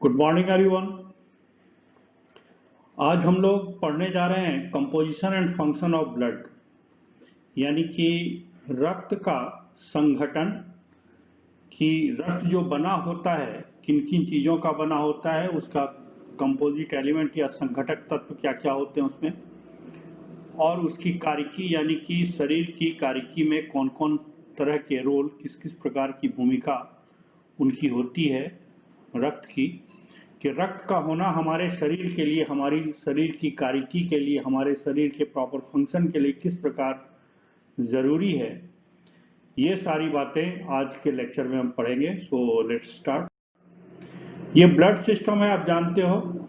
Good morning everyone. आज हम लोग पढ़ने जा रहे हैं composition and function of blood, यानी कि रक्त का संगठन, कि रक्त जो बना होता है किन किन चीज़ों का बना होता है, उसका कंपोजिट एलिमेंट या संघटक तत्व क्या क्या होते हैं उसमें, और उसकी कार्यकी यानी कि शरीर की कार्यकी में कौन कौन तरह के रोल, किस किस प्रकार की भूमिका उनकी होती है रक्त की, कि रक्त का होना हमारे शरीर के लिए, हमारी शरीर की कार्यकी के लिए, हमारे शरीर के प्रॉपर फंक्शन के लिए किस प्रकार जरूरी है। ये सारी बातें आज के लेक्चर में हम पढ़ेंगे। So let's start. ये ब्लड सिस्टम है, आप जानते हो।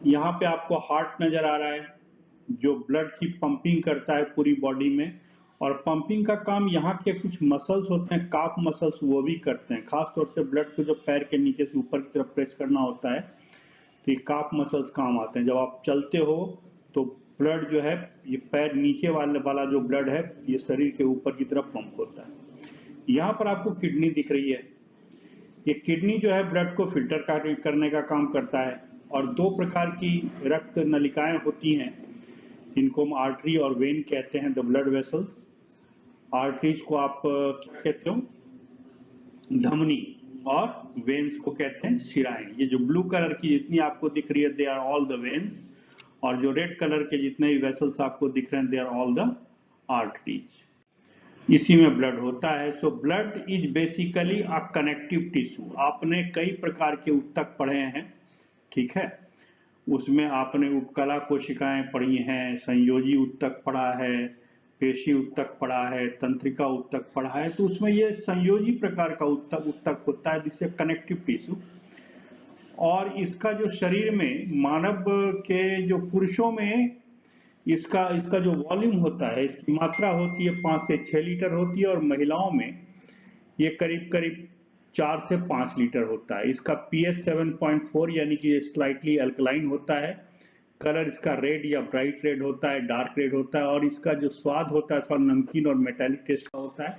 यहाँ पे आपको हार्ट नजर आ रहा है जो ब्लड की पंपिंग करता है पूरी बॉडी में, और पंपिंग का काम यहाँ के कुछ मसल्स होते हैं, काफ मसल्स, वो भी करते हैं। खास तौर से ब्लड को जब पैर के नीचे से ऊपर की तरफ प्रेस करना होता है तो ये काफ मसल्स काम आते हैं। जब आप चलते हो तो ब्लड जो है, ये पैर नीचे वाला जो ब्लड है, ये शरीर के ऊपर की तरफ पंप होता है। यहाँ पर आपको किडनी दिख रही है। ये किडनी जो है ब्लड को फिल्टर करने का काम करता है, और दो प्रकार की रक्त नलिकाएं होती हैं जिनको हम आर्टरी और वेन कहते हैं, द ब्लड वेसल्स। आर्टरीज को आप क्या कहते हो, धमनी, और वेन्स को कहते हैं शिराएं। ये जो ब्लू कलर की जितनी आपको दिख रही है, they are all the veins, और जो रेड कलर के जितने भी वेसल्स आपको दिख रहे हैं, they are all the arteries. इसी में ब्लड होता है। So blood is basically a connective tissue. आपने कई प्रकार के ऊतक पढ़े हैं, ठीक है। उसमें आपने उपकला कोशिकाएं पढ़ी हैं, संयोजी ऊतक पढ़ा है, पेशी ऊतक पढ़ा है, तंत्रिका ऊतक पढ़ा है। तो उसमें ये संयोजी प्रकार का ऊतक होता है, जिससे कनेक्टिव टिश्यू। और इसका जो शरीर में, मानव के जो पुरुषों में इसका जो वॉल्यूम होता है, इसकी मात्रा होती है 5 से 6 लीटर होती है, और महिलाओं में ये करीब करीब 4 से 5 लीटर होता है। इसका pH 7.4 यानी कि ये स्लाइटली अल्कलाइन होता है। कलर इसका रेड या ब्राइट रेड होता है, डार्क रेड होता है, और इसका जो स्वाद होता है थोड़ा नमकीन और मेटालिक टेस्ट का होता है।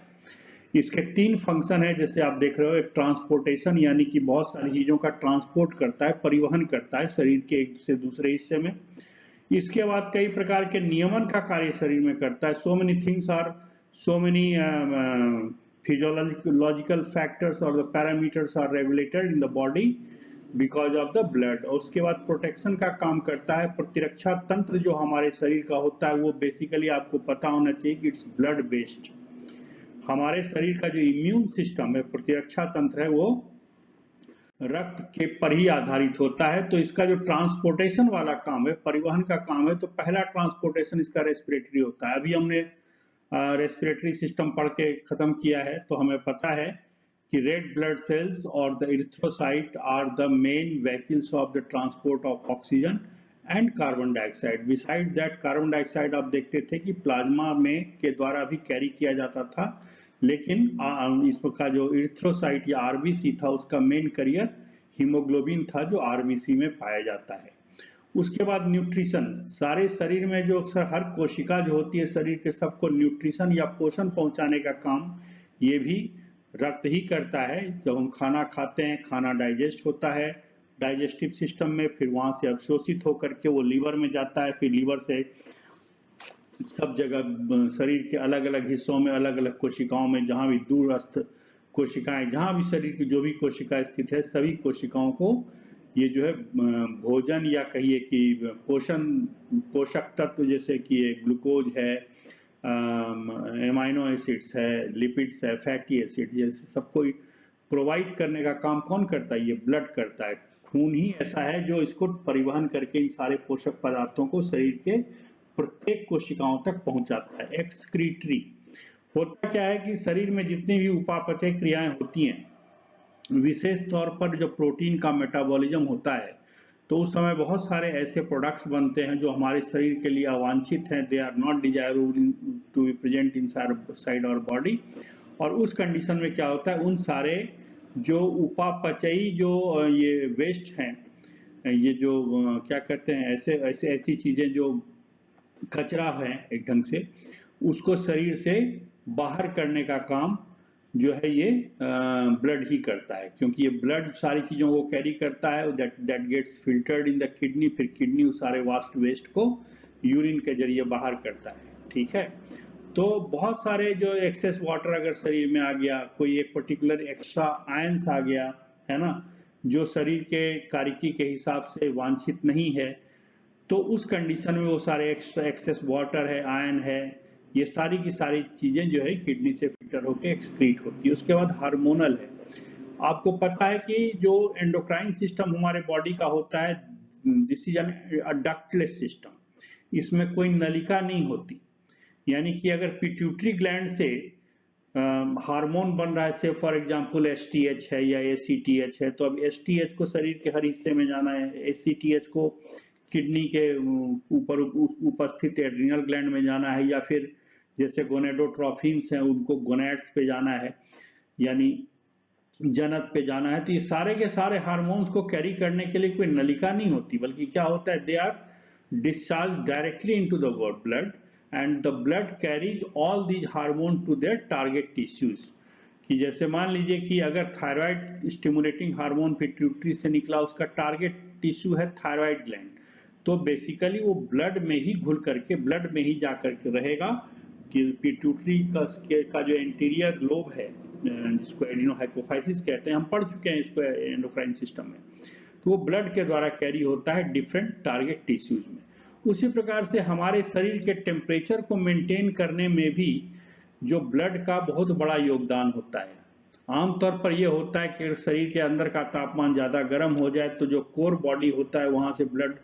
इसके 3 फंक्शन है, जैसे आप देख रहे हो। एक ट्रांसपोर्टेशन, यानी कि बहुत सारी चीजों का ट्रांसपोर्ट करता है, परिवहन करता है शरीर के एक से दूसरे हिस्से में। इसके बाद कई प्रकार के नियमन का कार्य शरीर में करता है। So many things are, so many physiological factors or the parameters are regulated in the body because of the blood। और उसके बाद प्रोटेक्शन का काम करता है। प्रतिरक्षा तंत्र जो हमारे शरीर का होता है, वो बेसिकली आपको पता होना चाहिए कि इट्स ब्लड बेस्ड। हमारे शरीर का जो इम्यून सिस्टम है, प्रतिरक्षा तंत्र है, वो रक्त के पर ही आधारित होता है। तो इसका जो ट्रांसपोर्टेशन वाला काम है, परिवहन का काम है, तो पहला ट्रांसपोर्टेशन इसका रेस्पिरेटरी होता है। अभी हमने रेस्पिरेटरी सिस्टम पढ़ के खत्म किया है, तो हमें पता है कि रेड ब्लड सेल्स और the erythrocyte are the main vehicles of the transport of oxygen and carbon dioxide. Beside that, carbon dioxide आप देखते थे कि प्लाज्मा में के द्वारा भी कैरी किया जाता था, लेकिन इसका जो इरिथ्रोसाइट या आरबीसी था, उसका मेन करियर हीमोग्लोबिन था, जो आरबीसी में पाया जाता है। उसके बाद न्यूट्रिशन, सारे शरीर में जो हर कोशिका जो होती है शरीर के, सबको न्यूट्रिशन या पोषण पहुंचाने का काम ये भी रक्त ही करता है। जब हम खाना खाते हैं, खाना डाइजेस्ट होता है डाइजेस्टिव सिस्टम में, फिर वहां से अवशोषित होकर के वो लीवर में जाता है, फिर लीवर से सब जगह शरीर के अलग अलग हिस्सों में, अलग अलग कोशिकाओं में, जहां भी दूरस्थ कोशिकाएं, जहां भी शरीर की जो भी कोशिका स्थित है, सभी कोशिकाओं को ये जो है भोजन या कहिए कि पोषक तत्व, जैसे कि ग्लूकोज है, एमाइनो एसिड्स है, लिपिड्स है, फैटी एसिड, जैसे सबको प्रोवाइड करने का काम कौन करता है? ये ब्लड करता है। खून ही ऐसा है जो इसको परिवहन करके इन सारे पोषक पदार्थों को शरीर के प्रत्येक कोशिकाओं तक पहुंचाता है। एक्सक्रीटरी होता क्या है कि शरीर में जितनी भी उपापचय क्रियाएं होती हैं, विशेष तौर पर जब प्रोटीन का मेटाबॉलिज्म होता है, तो उस समय बहुत सारे ऐसे प्रोडक्ट्स बनते हैं जो हमारे शरीर के लिए अवांछित हैं। They are not desirable to be present inside our body. और उस कंडीशन में क्या होता है, उन सारे जो उपापचयी जो ये वेस्ट हैं, ये जो क्या कहते हैं, ऐसी चीजें जो कचरा है एक ढंग से, उसको शरीर से बाहर करने का काम जो है ये ब्लड ही करता है, क्योंकि ये ब्लड सारी चीजों को कैरी करता है, that gets filtered in the kidney, फिर किडनी उस सारे वास्ट वेस्ट को यूरिन के जरिए बाहर करता है। ठीक है, तो बहुत सारे जो एक्सेस वाटर अगर शरीर में आ गया, कोई एक पर्टिकुलर एक्स्ट्रा आयंस आ गया, है ना, जो शरीर के कार्यकी के हिसाब से वांछित नहीं है, तो उस कंडीशन में वो सारे एक्स्ट्रा एक्सेस वाटर है, आयन है, ये सारी की सारी चीजें जो है किडनी से फिल्टर होकर एक्सक्रीट होती है। उसके बाद हार्मोनल है। आपको पता है कि जो एंडोक्राइन सिस्टम हमारे बॉडी का होता है, this is a ductless system, इसमें कोई नलिका नहीं होती। यानी कि अगर पिट्यूटरी ग्लैंड से हार्मोन बन रहा है, से फॉर एग्जांपल एसटीएच है या एसीटीएच है, तो अब एसटीएच को शरीर के हर हिस्से में जाना है, एसीटीएच को किडनी के ऊपर उपस्थित एड्रिनल ग्लैंड में जाना है, या फिर जैसे गोनेडोट्रोफिन्स हैं उनको गोनेड्स पे जाना है, यानी जनक पे जाना है। तो ये सारे के सारे हार्मोन्स को कैरी करने के लिए कोई नलिका नहीं होती, बल्कि क्या होता है, they are discharge directly into the blood, and the blood carries all these hormone to their target tissues. कि जैसे मान लीजिए कि अगर थायराइड स्टिमुलेटिंग हार्मोन पिट्यूटरी से निकला, उसका टारगेट टिश्यू है थायराइड ग्लैंड, तो बेसिकली वो ब्लड में ही घुल करके, ब्लड में ही जा करके रहेगा। कि पिट्यूटरी का जो एंटीरियर लोब है, जिसको एडिनोहाइपोफाइसिस कहते हैं, हम पढ़ चुके हैं इसको एंडोक्राइन सिस्टम में, तो वो ब्लड के द्वारा कैरी होता है डिफरेंट टारगेट टिश्यूज में। उसी प्रकार से हमारे शरीर के टेम्परेचर को मेंटेन करने में भी जो ब्लड का बहुत बड़ा योगदान होता है। आमतौर पर यह होता है कि शरीर के अंदर का तापमान ज्यादा गर्म हो जाए तो जो कोर बॉडी होता है वहां से ब्लड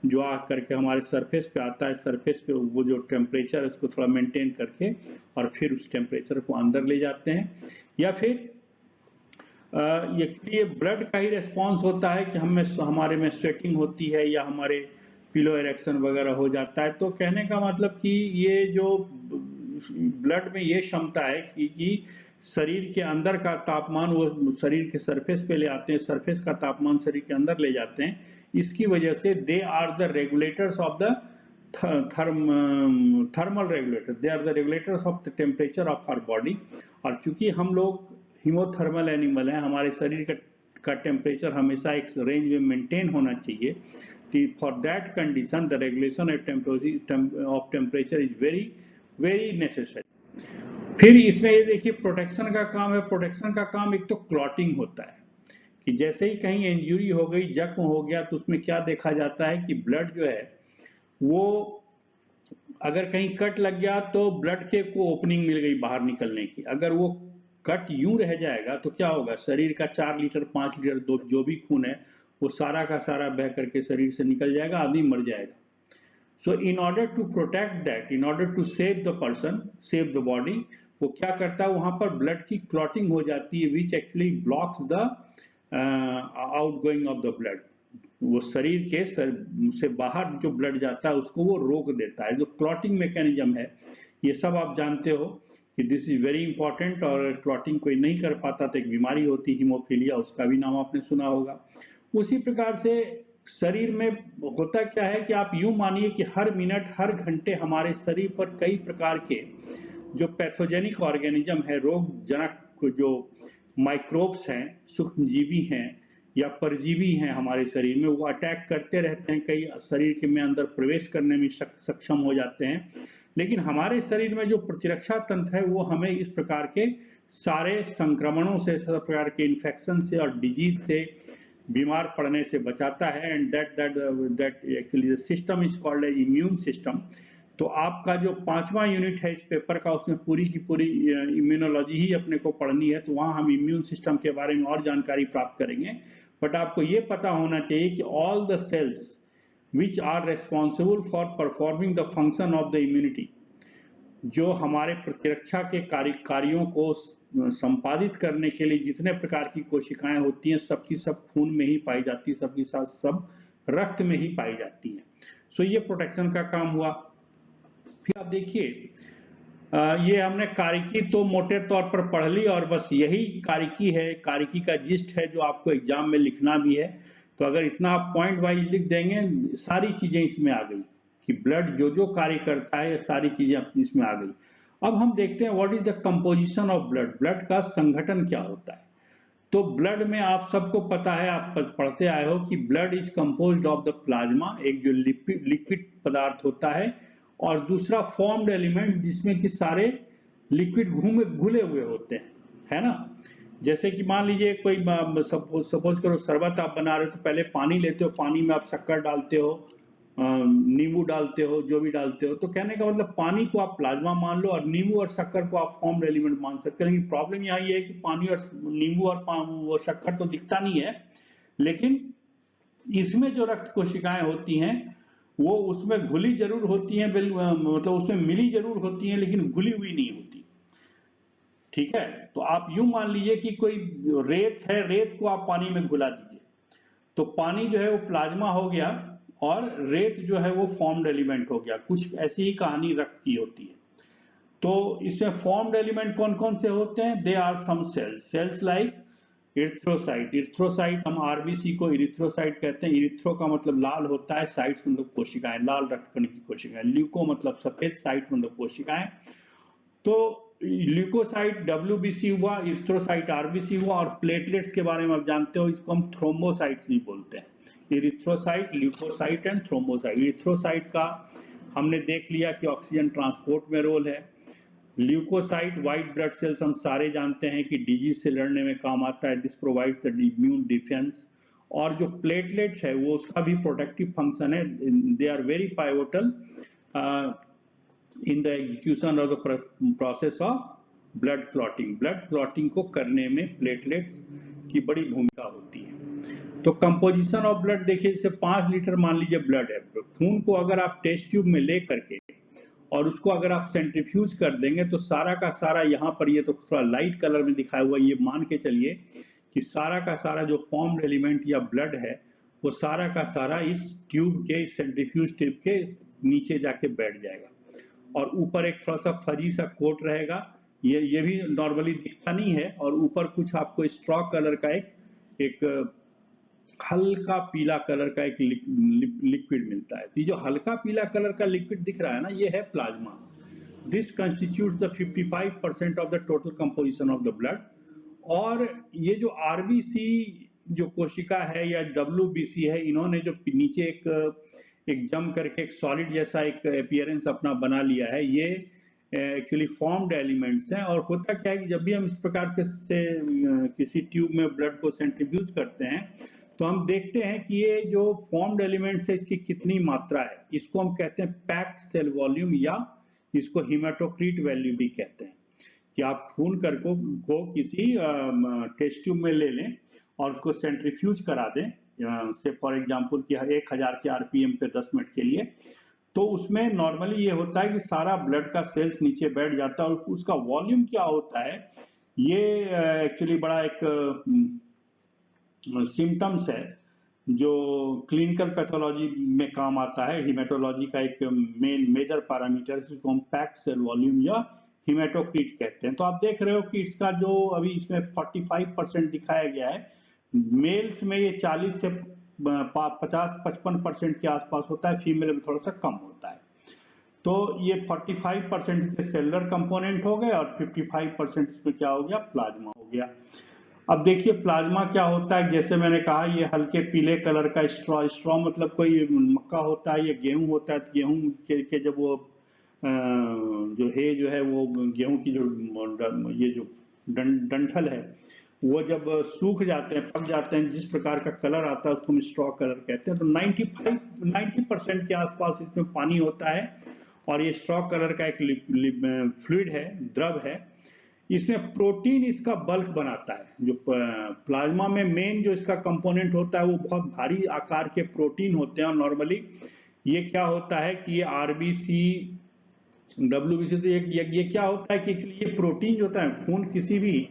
जो आ करके हमारे सरफेस पे आता है, सरफेस पे वो जो टेम्परेचर है उसको थोड़ा मेंटेन करके और फिर उस टेम्परेचर को अंदर ले जाते हैं। या फिर ये ब्लड का ही रेस्पॉन्स होता है कि हमारे में स्वेटिंग होती है या हमारे पिलो इरेक्शन वगैरह हो जाता है। तो कहने का मतलब कि ये जो ब्लड में ये क्षमता है कि शरीर के अंदर का तापमान वो शरीर के सरफेस पे ले आते हैं, सरफेस का तापमान शरीर के अंदर ले जाते हैं। इसकी वजह से they are the regulators of the thermal regulator, they are the regulators of the temperature of our body. और चूंकि हम लोग हिमोथर्मल एनिमल हैं, हमारे शरीर का टेम्परेचर हमेशा एक रेंज में मेंटेन होना चाहिए। For that condition the regulation of temperature is very very necessary. फिर इसमें ये देखिए प्रोटेक्शन का काम है। प्रोटेक्शन का काम एक तो क्लॉटिंग होता है, कि जैसे ही कहीं इंजरी हो गई, जख्म हो गया, तो उसमें क्या देखा जाता है कि ब्लड जो है वो अगर कहीं कट लग गया तो ब्लड के को ओपनिंग मिल गई बाहर निकलने की। अगर वो कट यूं रह जाएगा तो क्या होगा, शरीर का 4 लीटर 5 लीटर जो भी खून है वो सारा का सारा बह करके शरीर से निकल जाएगा, आदमी मर जाएगा। So in order to protect that, in order to save the person, save the body, वो क्या करता है, वहां पर ब्लड की क्लॉटिंग हो जाती है, which actually blocks the outgoing of the blood। वो शरीर के से बाहर जो ब्लड जाता है उसको वो रोक देता है। जो क्लॉटिंग मैकेनिज्म है ये सब आप जानते हो कि दिस इज वेरी इंपॉर्टेंट। और क्लॉटिंग कोई नहीं कर पाता तो एक बीमारी होती है हीमोफीलिया, उसका भी नाम आपने सुना होगा। उसी प्रकार से शरीर में होता क्या है कि आप यूं मानिए कि हर मिनट हर घंटे हमारे शरीर पर कई प्रकार के जो पैथोजेनिक ऑर्गेनिज्म है, रोग जनक जो माइक्रोब्स हैं, सूक्ष्मजीवी हैं या परजीवी हैं हमारे शरीर में, वो अटैक करते रहते हैं, कई शरीर के में अंदर प्रवेश करने में सक्षम हो जाते हैं। लेकिन हमारे शरीर में जो प्रतिरक्षा तंत्र है वो हमें इस प्रकार के सारे संक्रमणों से, सब प्रकार के इन्फेक्शन से और डिजीज से, बीमार पड़ने से बचाता है। And that actually the system is called a immune system. तो आपका जो 5वां यूनिट है इस पेपर का, उसमें पूरी की पूरी इम्यूनोलॉजी ही अपने को पढ़नी है, तो वहां हम इम्यून सिस्टम के बारे में और जानकारी प्राप्त करेंगे। बट आपको ये पता होना चाहिए कि all the cells which are responsible for performing the function of the immunity, जो हमारे प्रतिरक्षा के कार्यों को संपादित करने के लिए जितने प्रकार की कोशिकाएं होती हैं, सबकी सब खून में ही पाई जाती है, सबकी सब रक्त में ही पाई जाती है। सो ये प्रोटेक्शन का काम हुआ। फिर आप देखिए ये हमने कार्यकी तो मोटे तौर पर पढ़ ली, और बस यही कार्यकी है, कार्यकी का जिस्ट है जो आपको एग्जाम में लिखना भी है। तो अगर इतना आप पॉइंट वाइज लिख देंगे, सारी चीजें इसमें आ गई कि ब्लड जो जो कार्य करता है, ये सारी चीजें इसमें आ गई। अब हम देखते हैं what is the composition of blood, blood का संगठन क्या होता है। तो ब्लड में आप सबको पता है, आप पढ़ते आए हो कि blood is composed of the plasma, एक जो लिक्विड पदार्थ होता है, और दूसरा फॉर्म्ड एलिमेंट जिसमें कि सारे लिक्विड घुले हुए होते हैं, है ना। जैसे कि मान लीजिए कोई सपोज करो शरबत आप बना रहे हो, तो पहले पानी लेते हो, पानी में आप शक्कर डालते हो, नींबू डालते हो, जो भी डालते हो। तो कहने का मतलब पानी को आप प्लाज्मा मान लो और नींबू और शक्कर को आप फॉर्म्ड एलिमेंट मान सकते हो। लेकिन प्रॉब्लम यहाँ ये है कि पानी और नींबू और वो शक्कर तो दिखता नहीं है, लेकिन इसमें जो रक्त कोशिकाएं होती हैं वो उसमें घुली जरूर होती हैं, मतलब उसमें मिली जरूर होती हैं, लेकिन घुली हुई नहीं होती। ठीक है, तो आप यूं मान लीजिए कि कोई रेत है, रेत को आप पानी में घुला दीजिए, तो पानी जो है वो प्लाज्मा हो गया और रेत जो है वो फॉर्म्ड एलिमेंट हो गया। कुछ ऐसी ही कहानी रक्त की होती है। तो इसमें फॉर्म्ड एलिमेंट कौन कौन से होते हैं? They are some cells like erythrocyte. Erythrocyte, हम आरबीसी को इरिथ्रोसाइट कहते हैं। इरिथ्रो का मतलब लाल होता है, साइट्स मतलब कोशिकाएं, लाल रक्तकण की कोशिकाएं। ल्यूको मतलब सफेद, साइट मतलब कोशिकाएं। तो ल्यूकोसाइट डब्ल्यूबीसी हुआ, इरिथ्रोसाइट आरबीसी हुआ, और प्लेटलेट्स के बारे में आप जानते हो, इसको हम थ्रोम्बोसाइट्स भी बोलते हैं। Erythrocyte, leukocyte and thrombocyte. Erythrocyte का हमने देख लिया कि ऑक्सीजन ट्रांसपोर्ट में रोल है। ल्यूकोसाइट व्हाइट ब्लड सेल्स हम सारे जानते हैं कि डिजीज से लड़ने में काम आता है, this provides the immune defence. और जो प्लेटलेट्स है वो उसका भी प्रोटेक्टिव फंक्शन है, they are very pivotal in the execution of the process of blood clotting. Blood clotting को करने में प्लेटलेट्स की बड़ी भूमिका होती है। तो कंपोजिशन ऑफ ब्लड देखिए, जैसे 5 लीटर मान लीजिए ब्लड है, खून को अगर आप टेस्ट ट्यूब में ले करके और उसको अगर आप सेंट्रीफ्यूज कर देंगे तो सारा का सारा, यहाँ पर ये तो थोड़ा लाइट कलर में दिखाया हुआ, ये मान के चलिए कि सारा का सारा जो फॉर्म्ड एलिमेंट या ब्लड है वो सारा का सारा इस ट्यूब के, सेंट्रीफ्यूज ट्यूब के नीचे जाके बैठ जाएगा। और ऊपर एक थोड़ा सा फजी सा कोट रहेगा, ये भी नॉर्मली दिखता नहीं है। और ऊपर कुछ आपको स्ट्रॉ कलर का एक हल्का पीला कलर का एक लिक्विड मिलता है। तो ये जो हल्का पीला कलर का लिक्विड दिख रहा है ना, ये है plasma. This constitutes the 55% of the total composition of the blood. और ये जो आरबीसी जो कोशिका है या डब्ल्यूबीसी है, इन्होंने जो नीचे एक जम करके एक सॉलिड जैसा एक अपीयरेंस अपना बना लिया है, ये एक्चुअली फॉर्म्ड एलिमेंट्स हैं। और होता क्या है कि जब भी हम इस प्रकार के से किसी ट्यूब में ब्लड को सेंट्रीफ्यूज करते हैं तो हम देखते हैं कि ये जो फॉर्म्ड एलिमेंट्स है इसकी कितनी मात्रा है। इसको हम कहते हैं पैक्ड सेल वॉल्यूम, या इसको हीमेटोक्रीट वैल्यू भी कहते हैं। कि आप खून कर को किसी टेस्ट ट्यूब में ले लें और उसको सेंट्रीफ्यूज करा दें, से फॉर एग्जांपल कि 1000 के आरपीएम पे 10 मिनट के लिए, तो उसमें नॉर्मली ये होता है कि सारा ब्लड का सेल्स नीचे बैठ जाता है। और उसका वॉल्यूम क्या होता है, ये एक्चुअली बड़ा एक सिम्टम्स है जो क्लिनिकल पैथोलॉजी में काम आता है। हीमेटोलॉजी का एक मेजर पैरामीटर, जिसको हम पैक्ड सेल वॉल्यूम या हीमेटोक्रीट कहते हैं। तो आप देख रहे हो कि इसका जो अभी इसमें 45% दिखाया गया है, मेल्स में ये 40 से 50-55% के आसपास होता है, फीमेल में थोड़ा सा कम होता है। तो ये 45% के सेलुलर कंपोनेंट हो गए और 55% इसमें क्या हो गया, प्लाज्मा हो गया। अब देखिए प्लाज्मा क्या होता है, जैसे मैंने कहा ये हल्के पीले कलर का स्ट्रॉ मतलब कोई मक्का होता है या गेहूं होता है। गेहूं के जब वो जो है जो है वो गेहूं की जो ये जो डंठल है वो जब सूख जाते हैं, पक जाते हैं, जिस प्रकार का कलर आता है उसको हम स्ट्रॉ कलर कहते हैं। तो 90% के आसपास इसमें पानी होता है और ये स्ट्रॉ कलर का एक फ्लूइड है, द्रव है। इसमें प्रोटीन इसका बल्क बनाता है। जो प्लाज्मा में मेन जो इसका कंपोनेंट होता है वो बहुत भारी आकार के प्रोटीन होते हैं। और नॉर्मली ये क्या होता है कि ये आरबीसी डब्ल्यूबीसी, तो ये क्या होता है कि ये प्रोटीन जो होता है, खून किसी भी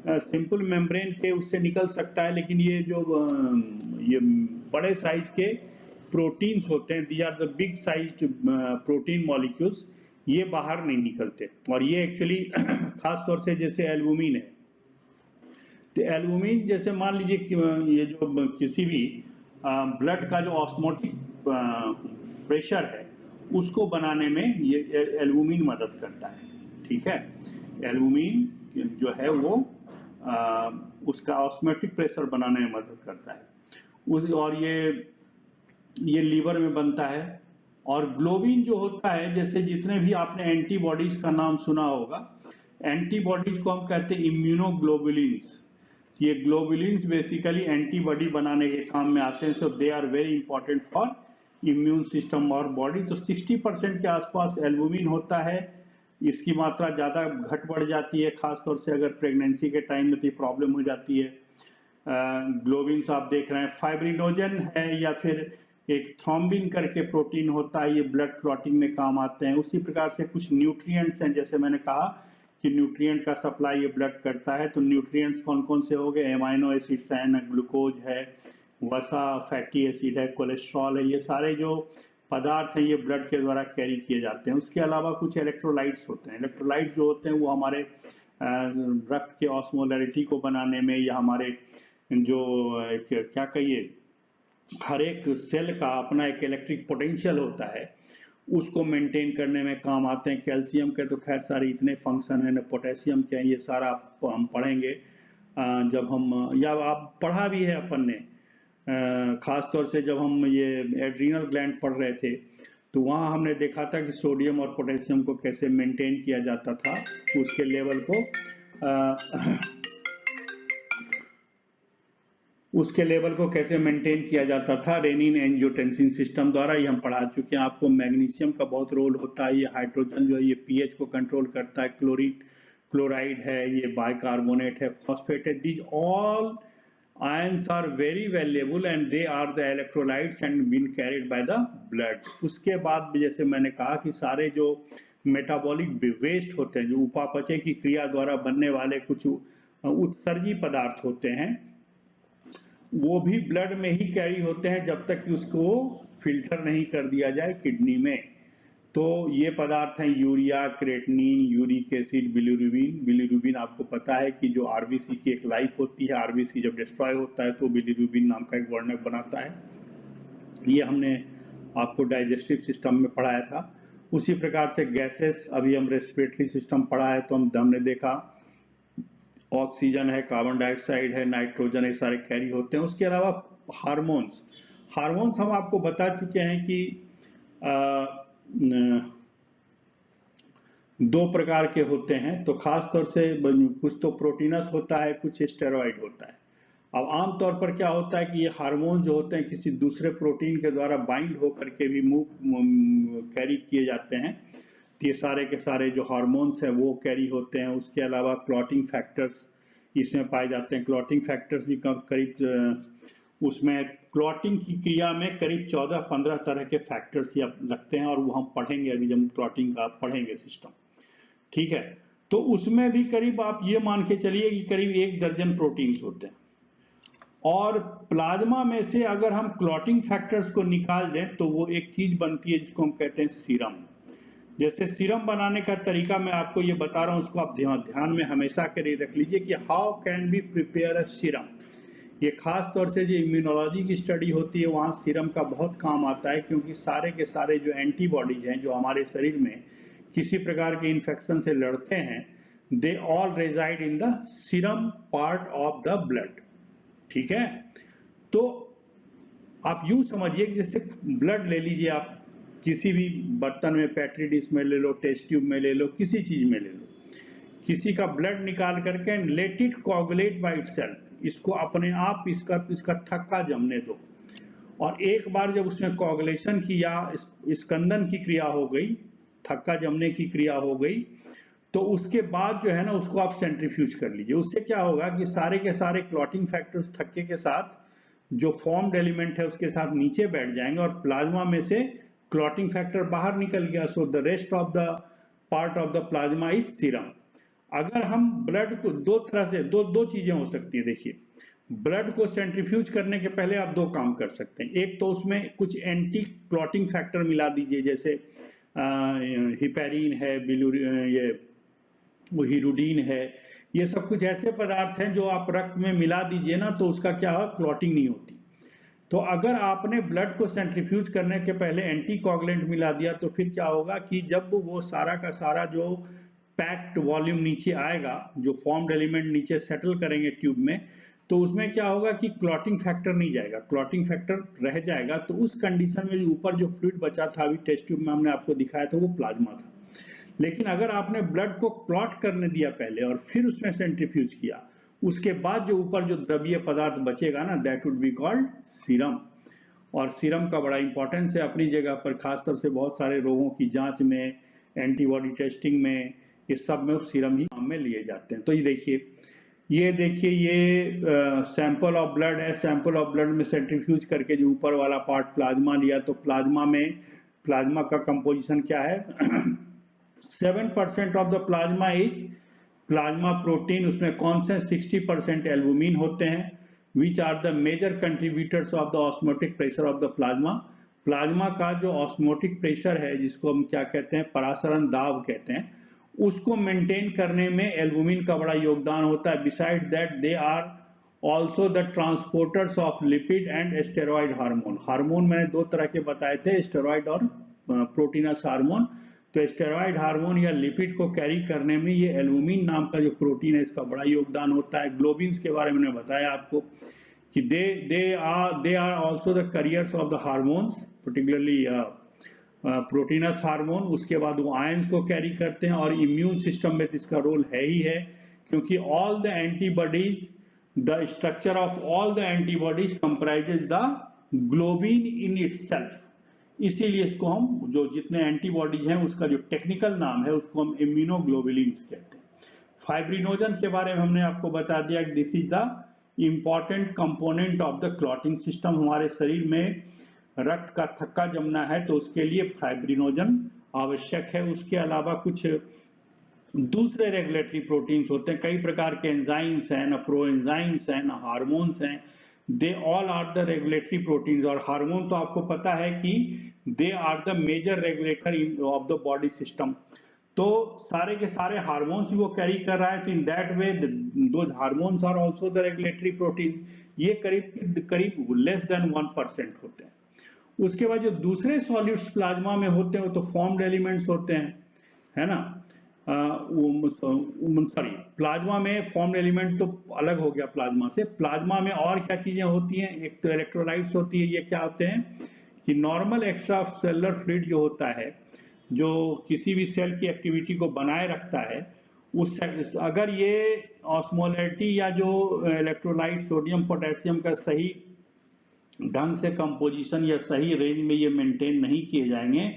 सिंपल मेम्ब्रेन के उससे निकल सकता है, लेकिन ये जो ये बड़े साइज के प्रोटीन्स होते हैं, they are the big sized protein molecules, ये बाहर नहीं निकलते। और ये एक्चुअली खास तौर से जैसे एल्बुमिन है, तो एल्बुमिन जैसे मान लीजिए कि ये जो किसी भी ब्लड का जो ऑस्मोटिक प्रेशर है उसको बनाने में ये एल्बुमिन मदद करता है। ठीक है। एल्बुमिन जो है वो उसका ऑस्मोटिक प्रेशर बनाने में मदद करता है और ये लीवर में बनता है। और ग्लोबिन जो होता है, जैसे जितने भी आपने एंटीबॉडीज का नाम सुना होगा, एंटीबॉडीज को हम कहते हैं इम्यूनोग्लोबुलिन्स। ये ग्लोबुलिन्स बेसिकली एंटीबॉडी बनाने के काम में आते हैं, so they are very important for immune system और बॉडी। तो 60% के आसपास एल्बुमिन होता है। इसकी मात्रा ज़्यादा घट बढ़ जाती है, खासतौर से अगर प्रेगनेंसी के टाइम में तो प्रॉब्लम हो जाती है। ग्लोबिन्स आप देख रहे हैं, फाइब्रिनोजन है या फिर एक थ्रोम्बिन करके प्रोटीन होता है, ये ब्लड क्लॉटिंग में काम आते हैं। उसी प्रकार से कुछ न्यूट्रिएंट्स हैं, जैसे मैंने कहा कि न्यूट्रिएंट का सप्लाई ये ब्लड करता है। तो न्यूट्रिएंट्स कौन कौन से हो गए? एमाइनो एसिड्स हैं, ग्लूकोज है, वसा, फैटी एसिड है, कोलेस्ट्रॉल है। ये सारे जो पदार्थ हैं ये ब्लड के द्वारा कैरी किए जाते हैं। उसके अलावा कुछ इलेक्ट्रोलाइट्स होते हैं। इलेक्ट्रोलाइट जो होते हैं वो हमारे रक्त के ऑस्मोलैरिटी को बनाने में, या हमारे जो क्या कहिए, हर एक सेल का अपना एक इलेक्ट्रिक पोटेंशियल होता है, उसको मेंटेन करने में काम आते हैं। कैल्शियम के तो खैर सारे इतने फंक्शन है, न पोटेशियम के, ये सारा हम पढ़ेंगे जब हम, या आप पढ़ा भी है अपन ने, खास तौर से जब हम ये एड्रीनल ग्लैंड पढ़ रहे थे, तो वहाँ हमने देखा था कि सोडियम और पोटेशियम को कैसे मेंटेन किया जाता था, उसके लेवल को उसके लेवल को कैसे मेंटेन किया जाता था रेनिन एंजियोटेंसिन सिस्टम द्वारा। ये हम पढ़ा चुके हैं आपको। मैग्नीशियम का बहुत रोल होता है। ये हाइड्रोजन जो है ये पीएच को कंट्रोल करता है। क्लोराइड है, ये बाइकार्बोनेट है, फॉस्फेट है। These all ions are very valuable and they are the electrolytes and been carried by the blood। उसके बाद भी जैसे मैंने कहा कि सारे जो मेटाबॉलिक वेस्ट होते हैं, जो उपापचय की क्रिया द्वारा बनने वाले कुछ उत्सर्जी पदार्थ होते हैं, वो भी ब्लड में ही कैरी होते हैं जब तक कि उसको फिल्टर नहीं कर दिया जाए किडनी में। तो ये पदार्थ हैं urea, creatinine, uric acid, bilirubin. Bilirubin आपको पता है कि जो आरबीसी की एक लाइफ होती है, आरबीसी जब डिस्ट्रॉय होता है तो बिलिरुबिन नाम का एक वर्णक बनाता है। ये हमने आपको डाइजेस्टिव सिस्टम में पढ़ाया था। उसी प्रकार से गैसेस, अभी हम रेस्पिरेटरी सिस्टम पढ़ा है तो हमने देखा ऑक्सीजन है, कार्बन डाइऑक्साइड है, नाइट्रोजन, ये सारे कैरी होते हैं। उसके अलावा हार्मोन्स हम आपको बता चुके हैं कि दो प्रकार के होते हैं। तो खास तौर से कुछ तो प्रोटीनस होता है, कुछ स्टेरॉइड होता है। अब आमतौर पर क्या होता है कि ये हार्मोन जो होते हैं किसी दूसरे प्रोटीन के द्वारा बाइंड होकर के भी कैरी किए जाते हैं। तो ये सारे के सारे जो हार्मोन्स हैं वो कैरी होते हैं। उसके अलावा क्लॉटिंग फैक्टर्स इसमें पाए जाते हैं। क्लॉटिंग फैक्टर्स भी करीब उसमें क्लॉटिंग की क्रिया में करीब 14-15 तरह के फैक्टर्स लगते हैं, और वो हम पढ़ेंगे अभी जब क्लॉटिंग का पढ़ेंगे सिस्टम। ठीक है, तो उसमें भी करीब आप ये मान के चलिए कि करीब 1 दर्जन प्रोटीन्स होते हैं। और प्लाज्मा में से अगर हम क्लॉटिंग फैक्टर्स को निकाल दें तो वो एक चीज बनती है जिसको हम कहते हैं सीरम। जैसे सीरम बनाने का तरीका मैं आपको ये बता रहा हूं, उसको आप ध्यान में हमेशा के लिए रख लीजिए कि how can be prepare a serum. ये खास तौर से जो इम्यूनोलॉजी की स्टडी होती है वहाँ सीरम का बहुत काम आता है, क्योंकि सारे के सारे जो एंटीबॉडीज हैं जो हमारे शरीर में किसी प्रकार के इन्फेक्शन से लड़ते हैं, they all reside in the serum part of the blood. ठीक है, तो आप यूं समझिए कि जैसे ब्लड ले लीजिए, आप किसी भी बर्तन में, पेट्री डिश में ले लो, टेस्ट ट्यूब में ले लो, किसी चीज में ले लो, किसी का ब्लड निकाल करके let it coagulate by itself, इसको अपने आप इसका थक्का जमने दो। और एक बार जब उसमें कोगुलेशन की या स्कंदन की क्रिया हो गई, थक्का जमने की क्रिया हो गई, तो उसके बाद जो है ना उसको आप सेंट्रीफ्यूज कर लीजिए। उससे क्या होगा कि सारे के सारे क्लॉटिंग फैक्टर्स थक्के के साथ जो फॉर्म्ड एलिमेंट है उसके साथ नीचे बैठ जाएंगे, और प्लाज्मा में से क्लॉटिंग फैक्टर बाहर निकल गया। So the rest of the part of the plasma is serum. अगर हम ब्लड को दो तरह से, दो चीजें हो सकती है। देखिए, ब्लड को सेंट्रीफ्यूज करने के पहले आप दो काम कर सकते हैं। एक तो उसमें कुछ एंटी क्लॉटिंग फैक्टर मिला दीजिए, जैसे हिपेरिन है, ये हिरुडीन है, ये सब कुछ ऐसे पदार्थ हैं जो आप रक्त में मिला दीजिए ना, तो उसका क्या होगा, क्लॉटिंग नहीं होती। तो अगर आपने ब्लड को सेंट्रीफ्यूज करने के पहले एंटी कोगुलेंट मिला दिया तो फिर क्या होगा कि जब वो सारा का सारा जो पैक्ड वॉल्यूम नीचे आएगा, जो फॉर्म्ड एलिमेंट नीचे सेटल करेंगे ट्यूब में, तो उसमें क्या होगा कि क्लॉटिंग फैक्टर नहीं जाएगा, क्लॉटिंग फैक्टर रह जाएगा। तो उस कंडीशन में जो ऊपर जो फ्लूइड बचा था अभी टेस्ट ट्यूब में हमने आपको दिखाया था, वो प्लाज्मा था। लेकिन अगर आपने ब्लड को क्लॉट करने दिया पहले और फिर उसमें सेंट्रीफ्यूज किया, उसके बाद जो ऊपर जो द्रवीय पदार्थ बचेगा ना, that would be called serum. और सीरम का बड़ा इंपॉर्टेंस है अपनी जगह पर, खासतौर से बहुत सारे रोगों की जांच में, एंटीबॉडी टेस्टिंग में, ये सब में सीरम ही काम में लिए जाते हैं। तो ये देखिए ये सैंपल ऑफ ब्लड है। सैंपल ऑफ ब्लड में सेंट्रीफ्यूज करके जो ऊपर वाला पार्ट प्लाज्मा लिया, तो प्लाज्मा का कंपोजिशन क्या है 7% of the plasma is plasma protein. उसमें कौन से 60% एल्बुमिन होते हैं, which are the major contributors of the osmotic pressure of the plasma. Plasma का जो ऑस्मोटिक प्रेशर है, जिसको हम क्या कहते हैं, परासरण दाब कहते हैं, उसको मेंटेन करने में एल्बुमिन का बड़ा योगदान होता है। Beside that they are also the transporters of lipid and steroid hormone. Hormone मैंने दो तरह के बताए थे, स्टेरॉइड और प्रोटीनस हार्मोन। तो स्टेरॉइड हार्मोन या लिपिड को कैरी करने में ये एल्बुमिन नाम का जो प्रोटीन है, इसका बड़ा योगदान होता है। ग्लोबिन्स के बारे में मैंने बताया आपको कि they are also the carriers of the hormones, particularly proteinous hormone. उसके बाद वो आयंस को कैरी करते हैं, और इम्यून सिस्टम में इसका रोल है ही है, क्योंकि all the antibodies, the structure of all the antibodies comprises the globin in itself. इसीलिए इसको हम, जो जितने एंटीबॉडीज हैं उसका जो टेक्निकल नाम है, उसको हम इम्यूनोग्लोबुलिन्स कहते हैं। फाइब्रिनोजन के बारे में हमने आपको बता दिया कि this is the important component of the clotting system. हमारे शरीर में रक्त का थक्का जमना है तो उसके लिए फाइब्रिनोजन आवश्यक है। उसके अलावा कुछ दूसरे रेगुलेटरी प्रोटीन्स होते हैं, कई प्रकार के एंजाइम्स हैं, ना प्रो एंजाइम्स हैं, ना हार्मोन्स हैं। They all are the regulatory proteins. और हार्मोन तो आपको पता है कि they are the major regulator of the body system. तो सारे के सारे हार्मोन्स ही वो कैरी कर रहा है। तो इन that way though hormones are also the regulatory protein. ये करीब लेस देन 1% होते हैं। उसके बाद जो दूसरे सॉल्यूट्स प्लाज्मा में होते हैं वो तो फॉर्म्ड एलिमेंट्स होते हैं, है ना। सॉरी, प्लाज्मा में फॉर्म्ड एलिमेंट तो अलग हो गया प्लाज्मा से। प्लाज्मा में और क्या चीजें होती हैं, एक तो इलेक्ट्रोलाइट्स होती है। ये क्या होते हैं कि नॉर्मल एक्स्ट्रा सेलुलर फ्लूइड जो होता है, जो किसी भी सेल की एक्टिविटी को बनाए रखता है, उस अगर ये ऑस्मोलैरिटी या जो इलेक्ट्रोलाइट सोडियम पोटेशियम का सही ढंग से कंपोजिशन या सही रेंज में ये मेंटेन नहीं किए जाएंगे,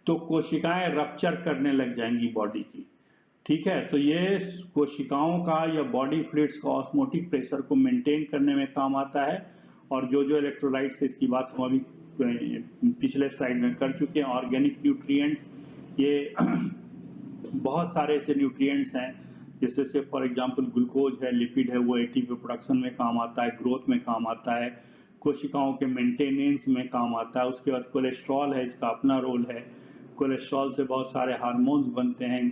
तो कोशिकाएं रप्चर करने लग जाएंगी बॉडी की। ठीक है, तो ये कोशिकाओं का या बॉडी फ्लूइड्स का ऑस्मोटिक प्रेशर को मेंटेन करने में काम आता है। और जो जो इलेक्ट्रोलाइट्स, इसकी बात हम अभी पिछले स्लाइड में कर चुके हैं। ऑर्गेनिक न्यूट्रिएंट्स, ये बहुत सारे ऐसे न्यूट्रिएंट्स हैं, जैसे से फॉर एग्जांपल ग्लूकोज है, लिपिड है, वो एटीपी प्रोडक्शन में काम आता है, ग्रोथ में काम आता है, कोशिकाओं के मेंटेनेंस में काम आता है। उसके बाद कोलेस्ट्रॉल है, इसका अपना रोल है। कोलेस्ट्रॉल से बहुत सारे हार्मोन्स बनते हैं,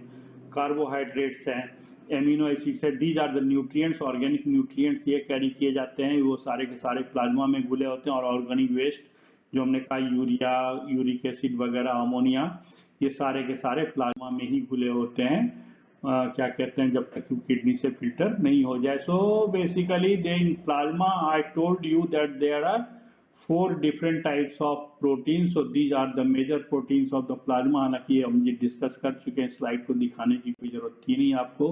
कार्बोहाइड्रेट्स हैं, एमिनो एसिड्स है। These are the nutrients, organic nutrients ये कैरी किए जाते हैं। वो सारे के सारे प्लाज्मा में घुले होते हैं। और ऑर्गेनिक वेस्ट जो हमने कहा, यूरिया, यूरिक एसिड वगैरह, अमोनिया, ये सारे के सारे प्लाज्मा में ही घुले होते हैं। क्या कहते हैं, जब तक किडनी से फिल्टर नहीं हो जाए। So basically they in plasma, I told you that there are 4 different types of proteins. So these are the major proteins of the plasma. हालांकि हम ये डिस्कस कर चुके हैं, स्लाइड को दिखाने की कोई जरूरत थी नहीं आपको।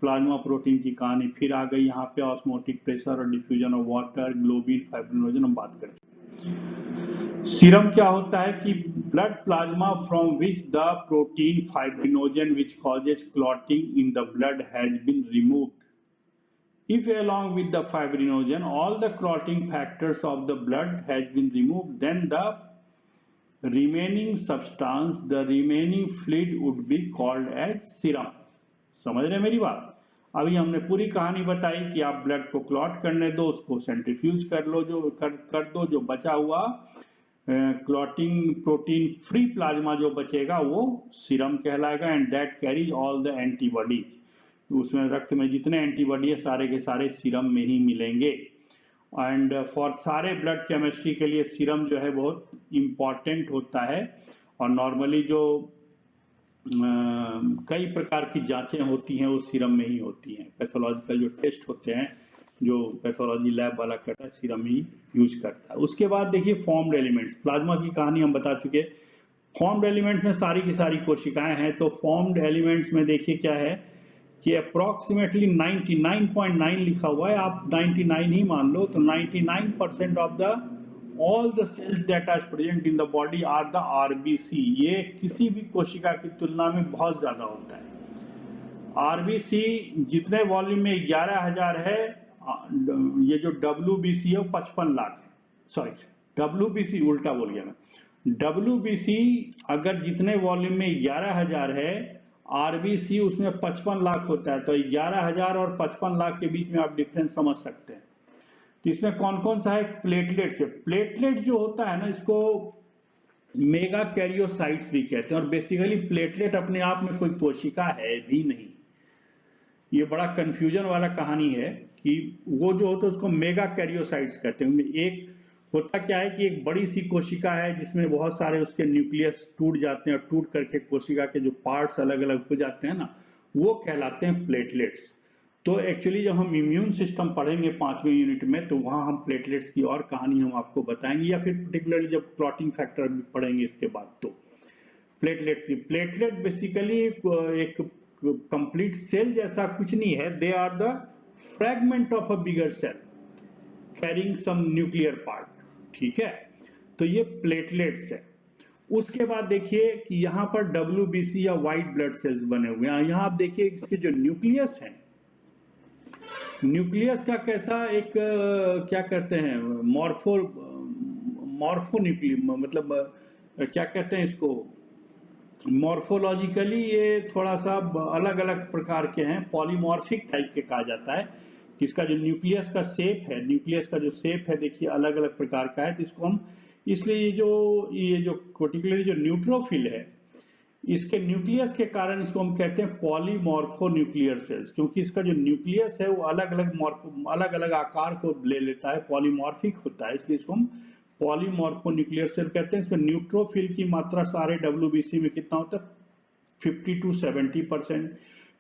प्लाज्मा प्रोटीन की कहानी फिर आ गई यहाँ पे। ऑस्मोटिक प्रेशर और diffusion of water, globin, fibrinogen हम बात करते हैं। सीरम क्या होता है कि blood plasma from which the protein fibrinogen which causes clotting in the blood has been removed. If along with the fibrinogen all the clotting factors of the blood has been removed, then the remaining substance, the remaining fluid would be called as serum. समझ रहे मेरी बात? अभी हमने पूरी कहानी बताई कि आप ब्लड को क्लॉट करने दो, उसको सेंट्रीफ्यूज कर लो, जो कर दो, जो बचा हुआ क्लॉटिंग प्रोटीन फ्री प्लाज्मा जो बचेगा वो सीरम कहलाएगा। And that carries all the antibodies. उसमें रक्त में जितने एंटीबॉडी है सारे के सारे सीरम में ही मिलेंगे। एंड फॉर सारे ब्लड केमिस्ट्री के लिए सीरम जो है बहुत इंपॉर्टेंट होता है। और नॉर्मली जो कई प्रकार की जांचें होती हैं वो सीरम में ही होती हैं। पैथोलॉजिकल जो टेस्ट होते हैं जो पैथोलॉजी लैब वाला करता है सीरम ही यूज करता है। उसके बाद देखिए फॉर्म्ड एलिमेंट्स, प्लाज्मा की कहानी हम बता चुके। फॉर्म्ड एलिमेंट्स में सारी की सारी कोशिकाएं हैं। तो फॉर्म्ड एलिमेंट्स में देखिए क्या है कि अप्रोक्सीमेटली 99.9 लिखा हुआ है, आप 99 ही मान लो। तो 99% of the all the cells that are present in the body are the RBC। ये किसी भी कोशिका की तुलना में बहुत ज्यादा होता है। RBC जितने वॉल्यूम में 11,000 है, ये जो WBC है वो 55 लाख है। सॉरी, WBC उल्टा बोल गया मैं। WBC अगर जितने वॉल्यूम में 11,000 है, RBC उसमें 55 लाख होता है। तो 11,000 और 55 लाख के बीच में आप डिफरेंस समझ सकते हैं। तो इसमें कौन कौन सा है? प्लेटलेट से। प्लेटलेट जो होता है ना, इसको मेगा कैरियोसाइट्स भी कहते हैं। और बेसिकली प्लेटलेट अपने आप में कोई कोशिका है भी नहीं। ये बड़ा कंफ्यूजन वाला कहानी है कि वो जो होता है उसको मेगा कैरियोसाइट्स कहते हैं। एक होता क्या है कि एक बड़ी सी कोशिका है जिसमें बहुत सारे उसके न्यूक्लियस टूट जाते हैं और टूट करके कोशिका के जो पार्ट्स अलग अलग हो जाते हैं ना, वो कहलाते हैं प्लेटलेट्स। तो एक्चुअली जब हम इम्यून सिस्टम पढ़ेंगे 5वें यूनिट में, तो वहां हम प्लेटलेट्स की और कहानी हम आपको बताएंगे, या फिर पर्टिकुलरली जब क्लॉटिंग फैक्टर भी पढ़ेंगे इसके बाद। तो प्लेटलेट्स की, प्लेटलेट बेसिकली एक कंप्लीट सेल जैसा कुछ नहीं है। They are the fragment of a bigger cell carrying some nuclear part. ठीक है, तो ये प्लेटलेट्स है। उसके बाद देखिए कि यहाँ पर WBC या व्हाइट ब्लड सेल्स बने हुए हैं। यहाँ आप देखिए इसके जो न्यूक्लियस है, न्यूक्लियस का कैसा एक क्या कहते हैं, मॉर्फोन्यूक्लियस, मतलब क्या कहते हैं इसको, मॉर्फोलॉजिकली ये थोड़ा सा अलग अलग प्रकार के हैं, पॉलीमॉर्फिक टाइप के कहा जाता है। कि इसका जो न्यूक्लियस का शेप है, न्यूक्लियस का जो शेप है देखिए अलग अलग प्रकार का है। तो इसको हम इसलिए ये जो पर्टिकुलरली जो न्यूट्रोफिल है, इसके न्यूक्लियस के कारण इसको हम कहते हैं पॉलीमॉर्फो न्यूक्लियर सेल्स, क्योंकि इसका जो न्यूक्लियस है वो अलग अलग आकार को ले लेता है, पॉलीमॉर्फिक होता है, इसलिए इसको हम पॉलीमॉर्फो न्यूक्लियर सेल कहते हैं। इसमें न्यूट्रोफिल की मात्रा सारे WBC में कितना होता है? 50 to 70%।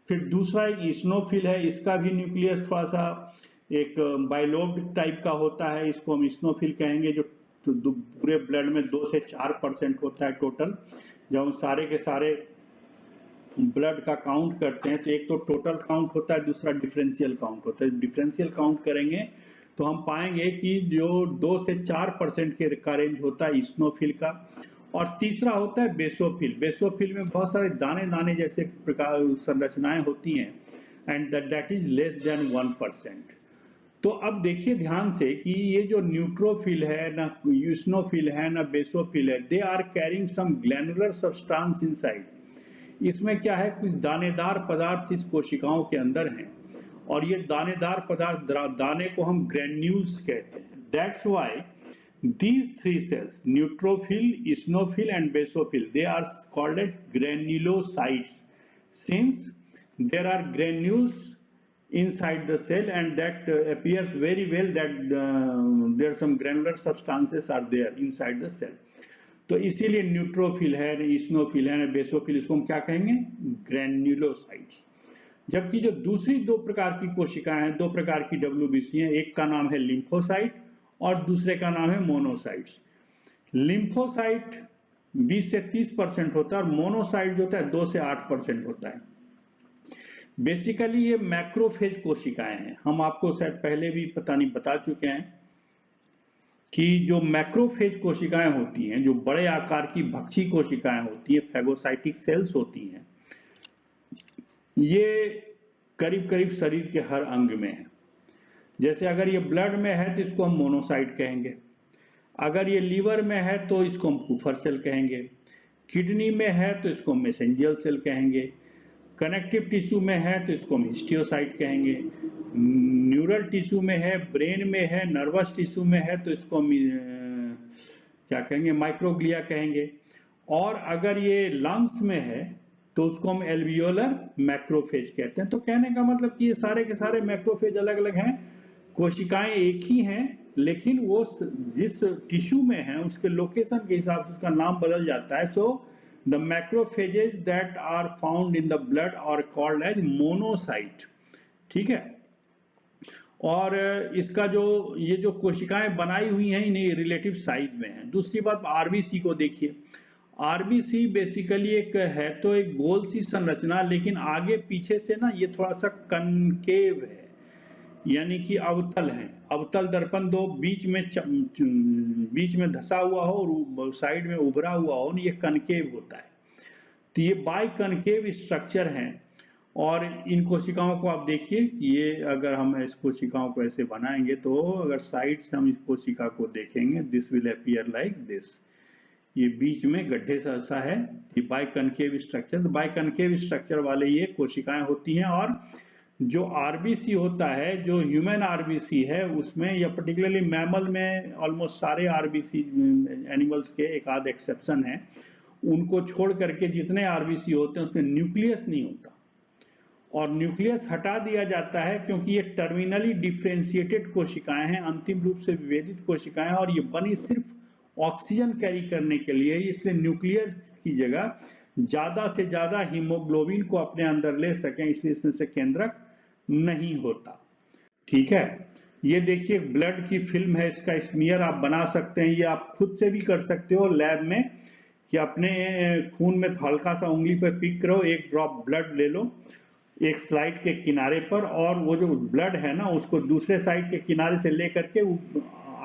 फिर दूसरा एक इस्नोफिल है, इसका भी न्यूक्लियस थोड़ा सा एक बाइलोब्ड टाइप का होता है, इसको हम इस्नोफिल कहेंगे। जो पूरे ब्लड में 2 से 4% होता है टोटल। जब हम सारे के सारे ब्लड का काउंट करते हैं तो एक तो टोटल काउंट होता है, दूसरा डिफरेंशियल काउंट होता है। डिफरेंशियल काउंट करेंगे तो हम पाएंगे कि जो 2 से 4% के रेंज होता है इस्नोफिल का। और तीसरा होता है बेसोफिल। बेसोफिल में बहुत सारे दाने दाने जैसे प्रकार संरचनाएं होती हैं, and that is less than 1%। तो अब देखिए ध्यान से कि ये जो न्यूट्रोफिल है, ना यूस्नोफिल है, ना बेसोफिल है, they are carrying some granular substance inside. इसमें क्या है, कुछ दानेदार पदार्थ इस कोशिकाओं के अंदर हैं, और ये दानेदार पदार्थ, दाने को हम ग्रेन्यूल्स कहते हैं। That's why these three cells, neutrophil, eosinophil and basophil, they are called as granulocytes, since there are granules inside the cell, and that appears very well that there are some granular substances are there inside the cell। तो इसीलिए neutrophil है, eosinophil है, basophil, इसको हम क्या कहेंगे? Granulocytes. जबकि जो दूसरी दो प्रकार की कोशिकाएं हैं, दो प्रकार की WBC हैं, एक का नाम है लिम्फोसाइट और दूसरे का नाम है मोनोसाइट्स। लिम्फोसाइट 20 से 30% होता है, और मोनोसाइट जो होता है 2 से 8% होता है। बेसिकली ये मैक्रोफेज कोशिकाएं हैं। हम आपको शायद पहले भी पता नहीं बता चुके हैं कि जो मैक्रोफेज कोशिकाएं होती हैं, जो बड़े आकार की भक्षी कोशिकाएं होती हैं, फैगोसाइटिक सेल्स होती हैं, ये करीब करीब शरीर के हर अंग में है। जैसे अगर ये ब्लड में है तो इसको हम मोनोसाइट कहेंगे, अगर ये लीवर में है तो इसको हम कुफर सेल कहेंगे, किडनी में है तो इसको मैसेंजियल सेल कहेंगे, कनेक्टिव टिश्यू में है तो इसको हम हिस्टियोसाइट कहेंगे, न्यूरल टिश्यू में है, ब्रेन में है, नर्वस टिश्यू में है तो इसको हम क्या कहेंगे? माइक्रोग्लिया कहेंगे। और अगर ये लंग्स में है तो उसको हम एल्वियोलर मैक्रोफेज कहते हैं। तो कहने का मतलब कि ये सारे के सारे मैक्रोफेज अलग अलग हैं, कोशिकाएं एक ही हैं, लेकिन वो जिस टिश्यू में है उसके लोकेशन के हिसाब से उसका नाम बदल जाता है। सो The macrophages that are found in the blood are called as monocyte, ठीक है। और इसका जो ये जो कोशिकाएं बनाई हुई हैं इन्हें रिलेटिव साइज में है। दूसरी बात आरबीसी को देखिए, आरबीसी बेसिकली एक है तो एक गोल सी संरचना, लेकिन आगे पीछे से ना ये थोड़ा सा कनकेव है, यानी कि अवतल है, अवतल दर्पण दो, बीच में धसा हुआ हो और साइड में उभरा हुआ हो, ये कनकेव होता है। तो ये बाई कनकेव स्ट्रक्चर है। और इन कोशिकाओं को आप देखिए, ये अगर हम इस कोशिकाओं को ऐसे बनाएंगे तो अगर साइड से हम इस कोशिका को देखेंगे, this will appear like this, ये बीच में गड्ढे सा ऐसा है, ये बाइकनकेव स्ट्रक्चर। तो बाइकनकेव स्ट्रक्चर वाले ये कोशिकाएं होती हैं। और जो आरबीसी होता है, जो ह्यूमन आरबीसी है, उसमें या पर्टिकुलरली मैमल में ऑलमोस्ट सारे आरबीसी एनिमल्स के एक आध एक्सेप्शन है, उनको छोड़ करके जितने आरबीसी होते हैं उसमें न्यूक्लियस नहीं होता। और न्यूक्लियस हटा दिया जाता है क्योंकि ये टर्मिनली डिफरेंशिएटेड कोशिकाएं हैं, अंतिम रूप से विभेदित कोशिकाएं हैं, और ये बनी सिर्फ ऑक्सीजन कैरी करने के लिए, इसलिए न्यूक्लियस की जगह ज्यादा से ज्यादा हीमोग्लोबिन को अपने अंदर ले सकें, इसलिए इसमें से केंद्रक नहीं होता, ठीक है। ये देखिए ब्लड की फिल्म है, इसका स्मीयर आप बना सकते हैं, ये आप खुद से भी कर सकते हो लैब में, कि अपने खून में हल्का सा उंगली पर पिक करो, एक ड्रॉप ब्लड ले लो एक स्लाइड के किनारे पर, और वो जो ब्लड है ना उसको दूसरे साइड के किनारे से लेकर के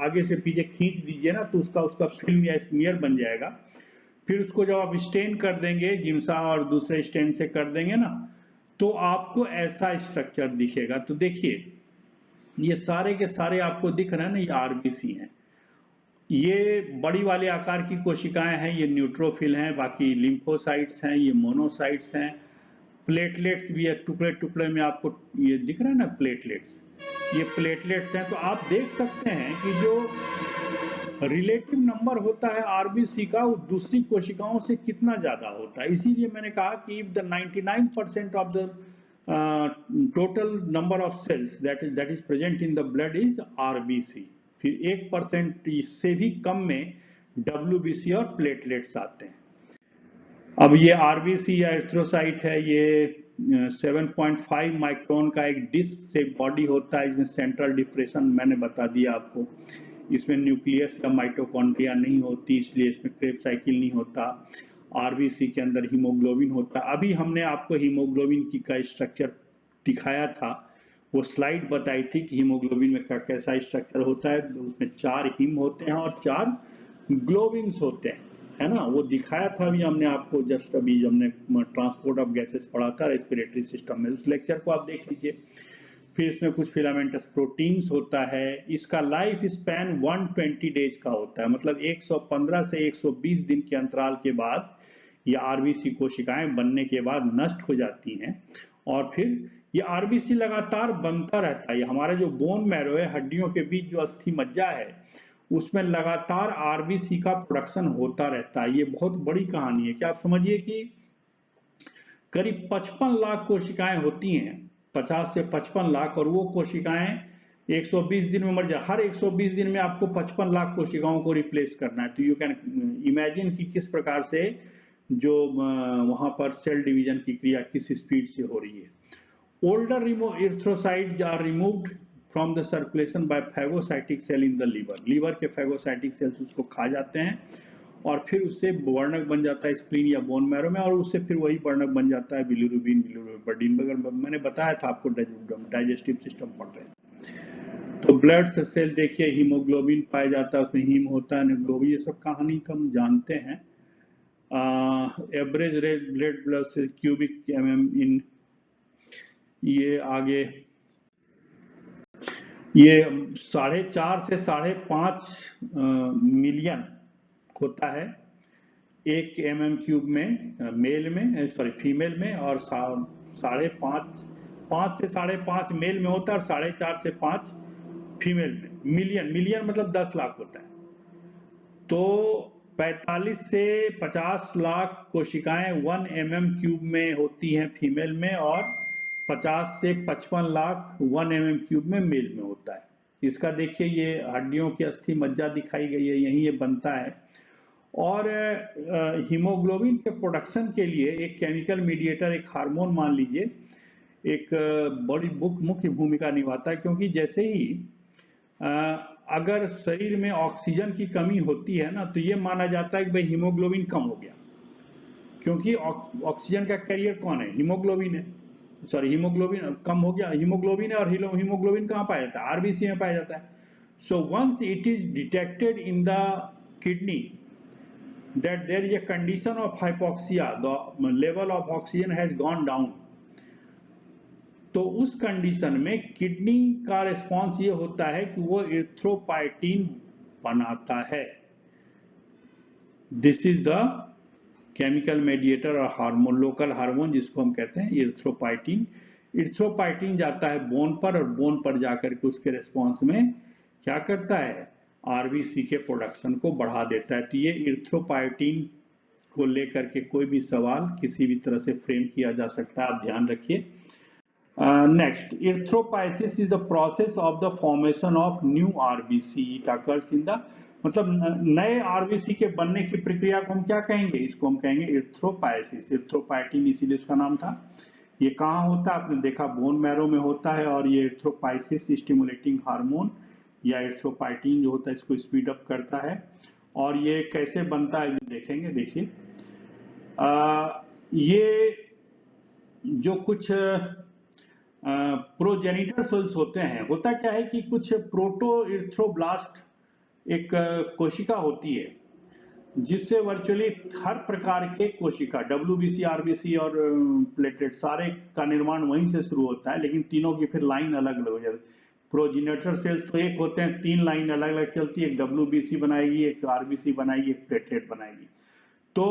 आगे से पीछे खींच दीजिए ना, तो उसका फिल्म या स्मीयर बन जाएगा। फिर उसको जब आप स्टेन कर देंगे, जिम्सा और दूसरे स्टेन से कर देंगे ना, तो आपको ऐसा स्ट्रक्चर दिखेगा। तो देखिए ये सारे के सारे आपको दिख रहे हैं ना, ये आरबीसी हैं। ये बड़ी वाले आकार की कोशिकाएं हैं, ये न्यूट्रोफिल हैं, बाकी लिम्फोसाइट्स हैं, ये मोनोसाइट्स हैं, प्लेटलेट्स भी है, टुकड़े टुकड़े में आपको ये दिख रहा है ना प्लेटलेट्स, ये प्लेटलेट्स हैं। तो आप देख सकते हैं कि जो रिलेटिव नंबर होता है आरबीसी का, वो दूसरी कोशिकाओं से कितना ज्यादा होता है। इसीलिए मैंने कहा कि if the 99% of the total number of cells that is present in the blood is RBC, फिर 1% से भी कम में डब्ल्यूबीसी और प्लेटलेट्स आते हैं। अब ये आरबीसी या एरिथ्रोसाइट है, ये 7.5 माइक्रोन का एक डिस्क से बॉडी होता है, इसमें सेंट्रल डिप्रेशन मैंने बता दिया आपको, इसमें न्यूक्लियस या माइटोकॉन्ड्रिया नहीं होती, इसलिए इसमें क्रेब्स साइकिल नहीं होता। आरबीसी के अंदर हीमोग्लोबिन होता है। अभी हमने आपको हीमोग्लोबिन की का स्ट्रक्चर दिखाया था, वो स्लाइड बताई थी कि हीमोग्लोबिन में कैसा स्ट्रक्चर होता है। उसमें 4 हीम होते हैं और 4 ग्लोबिन्स होते हैं, है ना, वो दिखाया था अभी हमने आपको, जस्ट अभी हमने ट्रांसपोर्ट ऑफ गैसेस पढ़ा था रेस्पिरेटरी सिस्टम में, उस लेक्चर को आप देख लीजिए। फिर इसमें कुछ फिलामेंटस प्रोटीन्स होता है। इसका लाइफ स्पैन 120 डेज का होता है, मतलब 115 से 120 दिन के अंतराल के बाद ये आरबीसी कोशिकाएं बनने के बाद नष्ट हो जाती हैं। और फिर ये आरबीसी लगातार बनता रहता है। ये हमारा जो बोन मैरो है, हड्डियों के बीच जो अस्थि मज्जा है, उसमें लगातार आरबीसी का प्रोडक्शन होता रहता है। ये बहुत बड़ी कहानी है। क्या आप समझिए कि करीब 55 लाख कोशिकाएं होती हैं, 50 से 55 लाख, और वो कोशिकाएं 120 दिन में मर जाए। हर 120 दिन में आपको 55 लाख कोशिकाओं को रिप्लेस करना है। तो यू कैन इमेजिन कि किस प्रकार से जो वहां पर सेल डिवीजन की क्रिया किस स्पीड से हो रही है। Older erythrocytes are removed from the circulation by phagocytic cell in the liver. Liver के फैगोसाइटिक सेल्स उसको खा जाते हैं और फिर उससे वर्णक बन जाता है स्प्लीन या बोन मैरो में, और उससे फिर वही वर्णक बन जाता है बिलिरुबिन, बिलिरुबिन। अगर मैंने बताया था आपको डाइजेस्टिव सिस्टम पढ़ रहे हैं। तो ब्लड सेल देखिए, हीमोग्लोबिन पाया जाता है, उसमें हीम होता है, ग्लोबिन, ये सब कहानी तो हम जानते हैं। Average red blood cell cubic mm in, ये आगे ये 4.5 से 5.5 मिलियन होता है 1 mm³ में, मेल में, सॉरी फीमेल में, और 5 से 5.5 मेल में होता है और 4.5 से 5 फीमेल में। मिलियन मतलब 10 लाख होता है। तो 45 से 50 लाख कोशिकाएं 1 mm³ में होती हैं फीमेल में, और 50 से 55 लाख 1 mm³ में मेल में होता है। इसका देखिए, ये हड्डियों की अस्थि मज्जा दिखाई गई है, यही ये बनता है। और हीमोग्लोबिन के प्रोडक्शन के लिए एक केमिकल मीडिएटर, एक हार्मोन मान लीजिए, एक बड़ी मुख्य भूमिका निभाता है, क्योंकि जैसे ही अगर शरीर में ऑक्सीजन की कमी होती है ना, तो ये माना जाता है कि भाई हीमोग्लोबिन कम हो गया, क्योंकि ऑक्सीजन का कैरियर कौन है? हीमोग्लोबिन है। सॉरी, हीमोग्लोबिन कम हो गया, हीमोग्लोबिन है, और हीमोग्लोबिन कहाँ पाया जाता है? आरबीसी में पाया जाता है। So once it is detected in the kidney that there is a condition of hypoxia, the level of oxygen has gone down, तो उस कंडीशन में किडनी का रिस्पॉन्स ये होता है कि वो इरिथ्रोपाइटिन बनाता है। This is the chemical mediator और हार्मोन, लोकल हार्मोन जिसको हम कहते हैं इरिथ्रोपाइटिन। इरिथ्रोपाइटिन जाता है बोन पर, और बोन पर जाकर के उसके रिस्पॉन्स में क्या करता है? आरबीसी के प्रोडक्शन को बढ़ा देता है। तो ये इरिथ्रोपाइटिन को लेकर के कोई भी सवाल किसी भी तरह से फ्रेम किया जा सकता है, आप ध्यान रखिए। Next, erythropoiesis is the process of the formation of new RBC. It occurs in the, मतलब नए आरबीसी के बनने की प्रक्रिया को हम क्या कहेंगे? इसको हम कहेंगे इरिथ्रोपाइसिस। इरिथ्रोपाइटिन इसीलिए इसका नाम था। ये कहाँ होता है? आपने देखा बोन मैरो में होता है, और ये इरिथ्रोपाइसिस स्टिमुलेटिंग हार्मोन या इरिथ्रोपाइटिन जो होता है इसको स्पीड अप करता है। और ये कैसे बनता है ये देखेंगे। देखिए, ये जो कुछ प्रोजेनिटर सेल्स होते हैं, होता क्या है कि कुछ प्रोटो इरिथ्रोब्लास्ट एक कोशिका होती है, जिससे वर्चुअली हर प्रकार के कोशिका, डब्ल्यूबीसी, आरबीसी और प्लेटलेट, सारे का निर्माण वहीं से शुरू होता है, लेकिन तीनों की फिर लाइन अलग अलग हो जाती है। प्रोजेनिटर सेल्स तो एक होते हैं, 3 लाइन अलग अलग चलती है, एक डब्ल्यूबीसी बनाएगी, एक आरबीसी बनाएगी, एक प्लेटलेट बनाएगी। तो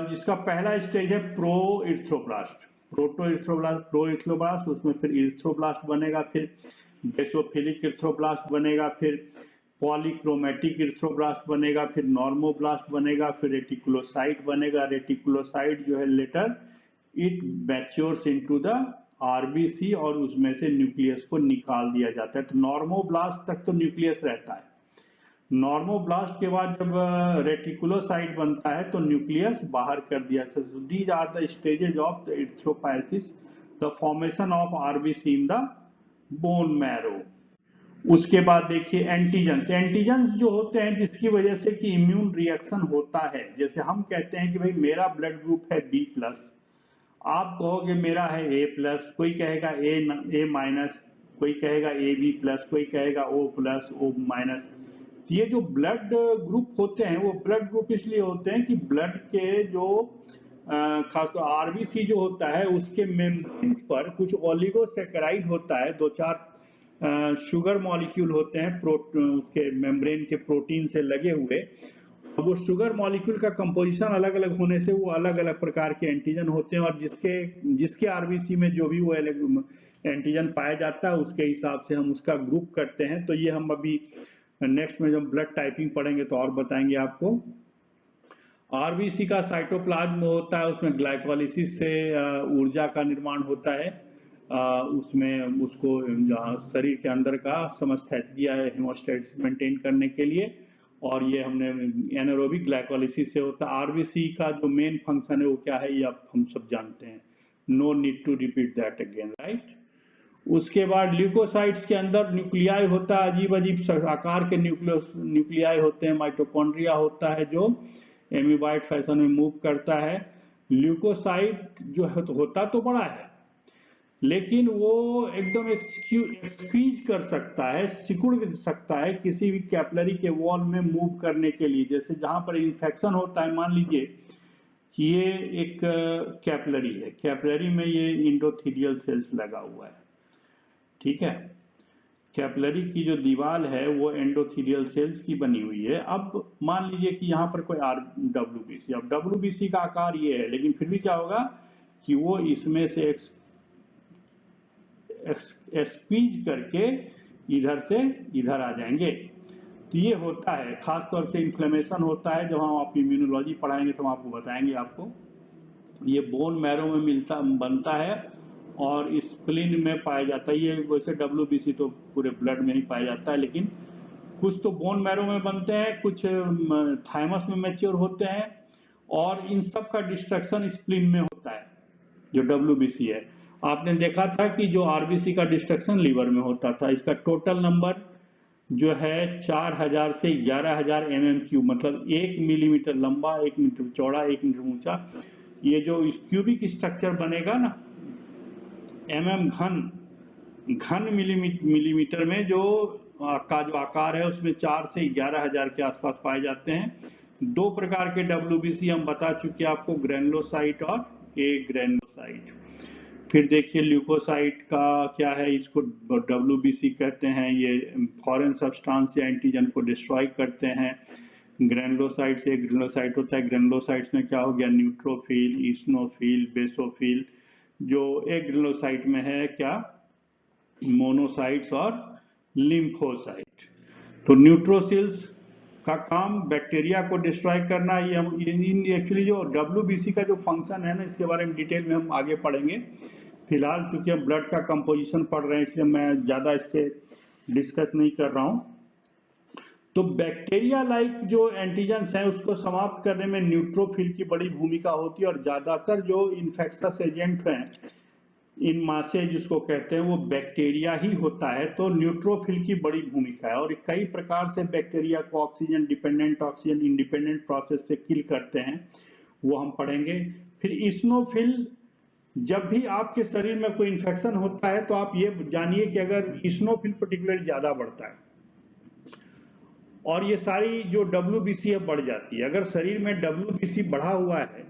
जिसका पहला स्टेज है pro erythroblast, proto erythroblast, pro erythroblast, उसमें फिर इरिथ्रोब्लास्ट बनेगा, फिर बेसोफिलिक इरिथ्रोब्लास्ट बनेगा, फिर पॉलीक्रोमेटिक इरिथ्रोब्लास्ट बनेगा, फिर नॉर्मोब्लास्ट बनेगा, फिर रेटिकुलोसाइट बनेगा। रेटिकुलोसाइट जो है later it matures into the RBC, और उसमें से न्यूक्लियस को निकाल दिया जाता है। तो नॉर्मोब्लास्ट तक तो न्यूक्लियस रहता है। नॉर्मोब्लास्ट के बाद जब रेटिकुलोसाइट बनता है तो न्यूक्लियस बाहर कर दिया जाता है। These are the stages of the erythropoiesis, the formation of RBC in the bone marrow. उसके बाद देखिए एंटीजेंस। एंटीजेंस जो होते हैं जिसकी वजह से कि इम्यून रिएक्शन होता है, जैसे हम कहते हैं कि भाई मेरा ब्लड ग्रुप है बी प्लस, आप कहोगे मेरा है ए प्लस, कोई कहेगा ए माइनस, कोई कहेगा ए बी प्लस, कोई कहेगा ओ प्लस, ओ माइनस। ये जो ब्लड ग्रुप होते हैं वो ब्लड ग्रुप इसलिए होते हैं कि ब्लड के जो खासकर आरबीसी जो होता है उसके मेम्ब्रेन पर कुछ ओलिगोसैकेराइड होता है, 2-4 शुगर मॉलिक्यूल होते हैं उसके मेम्ब्रेन के प्रोटीन से लगे हुए। अब वो शुगर मॉलिक्यूल का कंपोजिशन अलग अलग होने से वो अलग अलग प्रकार के एंटीजन होते हैं, और जिसके आरबीसी में जो भी वो एंटीजन पाया जाता है उसके हिसाब से हम उसका ग्रुप करते हैं। तो ये हम अभी नेक्स्ट में जब ब्लड टाइपिंग पढ़ेंगे तो और बताएंगे आपको। आरबीसी का साइटोप्लाज्म होता है, उसमें ग्लाइकोलिसिस से ऊर्जा का निर्माण होता है, उसमें उसको शरीर के अंदर का समस्थैतिकी या हेमोस्टेसिस मेंटेन करने के लिए, और ये हमने एनारोबिक ग्लाइकोलिसिस से होता है। आरबीसी का जो मेन फंक्शन है वो क्या है ये आप हम सब जानते हैं, no need to repeat that again, right. उसके बाद ल्यूकोसाइट्स के अंदर न्यूक्लियाई होता है, अजीब अजीब आकार के न्यूक्लियाई होते हैं। माइटोकॉन्ड्रिया होता है जो एमीबाइट फैशन में मूव करता है। ल्यूकोसाइट जो है तो होता तो बड़ा है, लेकिन वो एकदम एक्सक्वीज कर सकता है, सिकुड़ सकता है किसी भी कैपिलरी के वॉल में मूव करने के लिए। जैसे जहां पर इन्फेक्शन होता है, मान लीजिए कि ये एक कैपिलरी है, कैपिलरी में ये इंडोथीलियल सेल्स लगा हुआ है, ठीक है। कैपिलरी की जो दीवार है वो एंडोथीलियल सेल्स की बनी हुई है। अब मान लीजिए कि यहाँ पर कोई डब्ल्यूबीसी, अब डब्ल्यूबीसी का आकार ये है, लेकिन फिर भी क्या होगा कि वो इसमें से एक्सक्वीज करके इधर से इधर आ जाएंगे। तो ये होता है, खासतौर से इन्फ्लेमेशन होता है। जब हम आप इम्यूनोलॉजी पढ़ाएंगे तो हम आपको बताएंगे। आपको ये बोन मैरो में बनता है और स्प्लीन में पाया जाता है। ये वैसे डब्ल्यूबीसी तो पूरे ब्लड में ही पाया जाता है, लेकिन कुछ तो बोन मैरो में बनते हैं, कुछ थाइमस में मैच्योर होते हैं, और इन सब का डिस्ट्रक्शन स्प्लीन में होता है जो WBC है। आपने देखा था कि जो RBC का डिस्ट्रक्शन लीवर में होता था। इसका टोटल नंबर जो है 4000 से 11000 mm3, मतलब 1 मिलीमीटर लंबा, 1 मीटर चौड़ा, 1 मीटर ऊंचा। ये जो क्यूबिक स्ट्रक्चर बनेगा ना, घन मिलीमीटर में जो आकार है उसमें 4 से 11000 के आसपास पाए जाते हैं। 2 प्रकार के WBC हम बता चुके हैं आपको, ग्रेनुलोसाइट और एग्रेनुलोसाइट। फिर देखिए ल्यूकोसाइट का क्या है, इसको WBC कहते हैं। ये फॉरेन सब्सटेंस या एंटीजन को डिस्ट्रॉय करते हैं। ग्रेनुलोसाइट से ग्रेनुलोसाइट होता है। ग्रेनुलोसाइट्स में क्या हो गया, न्यूट्रोफिल, इस्नोफिल, बेसोफिल। जो एग्रेनुलोसाइट में है क्या, मोनोसाइट्स और लिम्फोसाइट। तो न्यूट्रोसिल्स का काम बैक्टीरिया को डिस्ट्रॉय करना। ये एक्चुअली जो WBC का जो फंक्शन है ना, इसके बारे में डिटेल में हम आगे पढ़ेंगे। फिलहाल चूंकि हम ब्लड का कंपोजिशन पढ़ रहे हैं, इसलिए मैं ज्यादा इस पे डिस्कस नहीं कर रहा हूं। तो बैक्टीरिया लाइक जो एंटीजेंस हैं उसको समाप्त करने में न्यूट्रोफिल की बड़ी भूमिका होती है, और ज्यादातर जो इन्फेक्शस एजेंट हैं, इन मासे जिसको कहते हैं, वो बैक्टीरिया ही होता है। तो न्यूट्रोफिल की बड़ी भूमिका है, और कई प्रकार से बैक्टीरिया को oxygen dependent, oxygen independent process से किल करते हैं, वो हम पढ़ेंगे। फिर इस्नोफिल, जब भी आपके शरीर में कोई इन्फेक्शन होता है तो आप ये जानिए कि अगर इस्नोफिल पर्टिकुलर ज्यादा बढ़ता है, और ये सारी जो WBC है बढ़ जाती है। अगर शरीर में WBC बढ़ा हुआ है,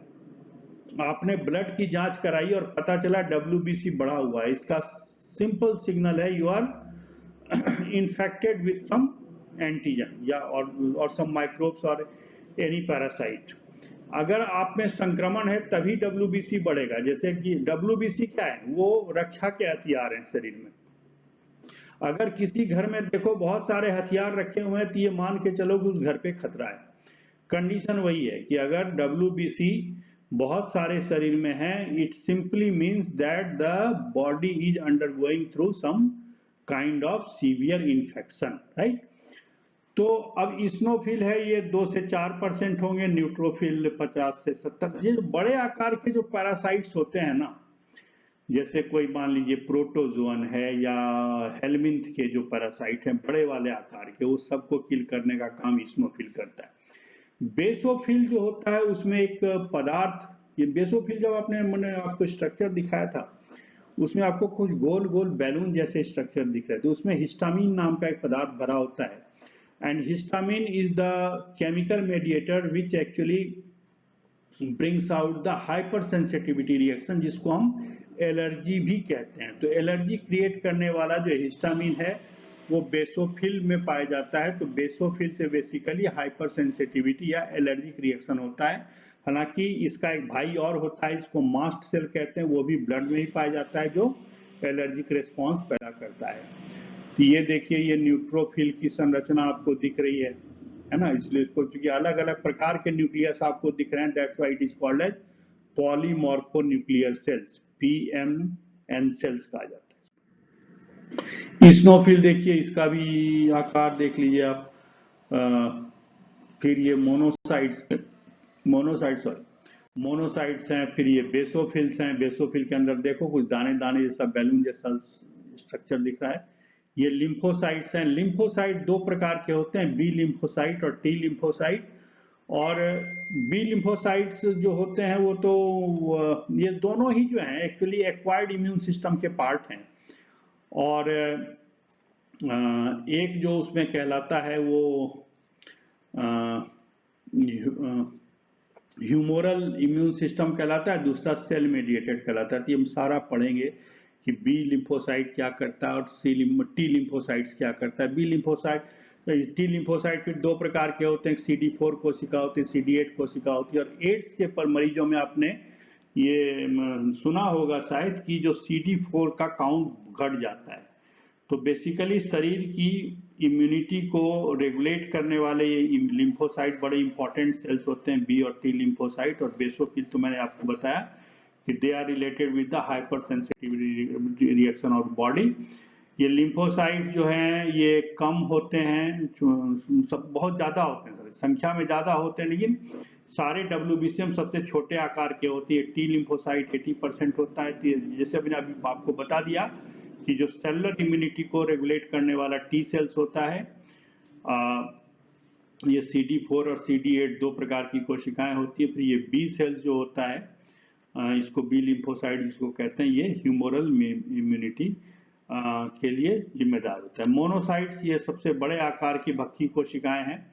आपने ब्लड की जांच कराई और पता चला WBC बढ़ा हुआ है, इसका सिंपल सिग्नल है you are infected with some antigen या or some microbes or any parasite. अगर आप में संक्रमण है तभी WBC बढ़ेगा। जैसे कि WBC क्या है, वो रक्षा के हथियार हैं शरीर में। अगर किसी घर में देखो बहुत सारे हथियार रखे हुए हैं, तो ये मान के चलो कि उस घर पे खतरा है। कंडीशन वही है कि अगर WBC बहुत सारे शरीर में है, it simply means that the body is undergoing through some kind of severe infection, right. तो अब इस्नोफिल है, ये 2 से 4% होंगे, न्यूट्रोफिल 50 से 70। ये बड़े आकार के जो पैरासाइट्स होते हैं ना, जैसे कोई मान लीजिए प्रोटोजोअन है या हेलमिंथ के जो पैरासाइट हैं बड़े वाले आकार के, वो सबको किल करने का काम इस्नोफिल करता है। बेसोफिल जो होता है उसमें एक पदार्थ, ये बेसोफिल जब मैंने आपको स्ट्रक्चर दिखाया था, उसमें आपको कुछ गोल गोल बैलून जैसे स्ट्रक्चर दिख रहे थे, उसमें हिस्टामिन नाम का एक पदार्थ भरा होता है। And histamine is the chemical mediator which actually brings out the hyper sensitivity reaction, जिसको हम एलर्जी भी कहते हैं। तो एलर्जी क्रिएट करने वाला जो हिस्टामिन है वो बेसोफिल में पाया जाता है। तो बेसोफिल से बेसिकली हाइपर सेंसिटिविटी या एलर्जिक रिएक्शन होता है। हालांकि इसका एक भाई और होता है, इसको मास्ट सेल कहते हैं, वो भी ब्लड में ही पाया जाता है, जो एलर्जिक रिस्पॉन्स पैदा करता है। तो ये देखिए, ये न्यूट्रोफिल की संरचना आपको दिख रही है ना। इसलिए इसको चूंकि अलग अलग प्रकार के न्यूक्लियस आपको दिख रहे हैं, that's why it is called as polymorphonuclear cells, PMN cells कहा जाता है। इस्नोफिल देखिए, इसका भी आकार देख लीजिए आप। फिर ये मोनोसाइट्स हैं। फिर ये बेसोफिल्स हैं। बेसोफिल के अंदर देखो कुछ दाने दाने जैसा बैलून जैसा स्ट्रक्चर दिख रहा है। ये लिम्फोसाइट्स हैं। लिम्फोसाइट 2 प्रकार के होते हैं, B लिम्फोसाइट और T लिम्फोसाइट। और B लिम्फोसाइट्स जो होते हैं वो तो ये दोनों ही जो हैं एक्चुअली एक्वायर्ड इम्यून सिस्टम के पार्ट हैं। और एक जो उसमें कहलाता है वो ह्यूमोरल इम्यून सिस्टम कहलाता है, दूसरा सेल मेडिएटेड कहलाता है। तो हम सारा पढ़ेंगे कि B लिम्फोसाइट क्या करता है और T लिम्फोसाइट्स क्या करता है। T लिम्फोसाइट फिर 2 प्रकार के होते हैं, CD4 कोशिका होती है, CD8 कोशिका होती है। और एड्स के पर मरीजों में आपने ये सुना होगा शायद कि जो CD4 का काउंट घट जाता है। तो बेसिकली शरीर की इम्यूनिटी को रेगुलेट करने वाले ये लिम्फोसाइट बड़े इंपॉर्टेंट सेल्स होते हैं, B और T लिम्फोसाइट। और बेसोफिल तो मैंने आपको बताया कि they are related with the hyper sensitivity reaction of body. ये लिम्फोसाइट जो हैं ये कम होते हैं, सब बहुत ज्यादा होते हैं, संख्या में ज्यादा होते हैं, लेकिन सारे WBCM सबसे छोटे आकार के होती है। टी लिम्फोसाइट 80% होता है। जैसे मैंने अभी आपको बता दिया कि जो सेलुलर इम्यूनिटी को रेगुलेट करने वाला टी सेल्स होता है, ये CD4 और CD8 दो प्रकार की कोशिकाएं होती है। फिर ये बी सेल्स जो होता है, इसको बी लिम्फोसाइट जिसको कहते हैं, ये ह्यूमोरल इम्यूनिटी के लिए जिम्मेदार होता है। मोनोसाइट्स ये सबसे बड़े आकार की भक्की कोशिकाएं हैं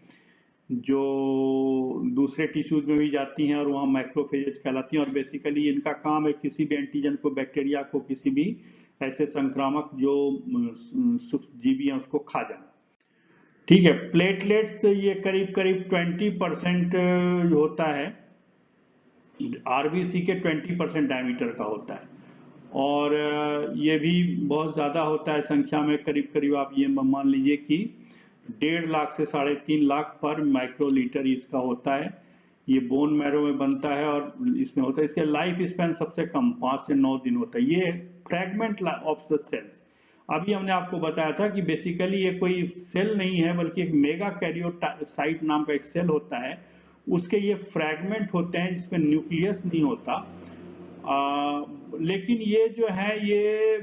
जो दूसरे टिश्यूज में भी जाती हैं और वहाँ मैक्रोफेजेज कहलाती हैं, और बेसिकली इनका काम है किसी भी एंटीजन को, बैक्टीरिया को, किसी भी ऐसे संक्रामक जो जीवी हैं उसको खा जाना। ठीक है। प्लेटलेट्स ये करीब करीब 20% होता है, आरबीसी के 20% डायमीटर का होता है, और ये भी बहुत ज्यादा होता है संख्या में। करीब करीब आप ये मान लीजिए कि 1.5 लाख से 3.5 लाख पर माइक्रोलीटर इसका होता है। ये बोन मैरो में बनता है और इसमें होता है। इसके लाइफ स्पैन सबसे कम 5 से 9 दिन होता है। ये फ्रैगमेंट ऑफ द सेल्स, अभी हमने आपको बताया था कि बेसिकली ये कोई सेल नहीं है बल्कि एक मेगा कैरियोसाइट नाम का एक सेल होता है, उसके ये फ्रैगमेंट होते हैं जिसमें न्यूक्लियस नहीं होता। लेकिन ये जो है ये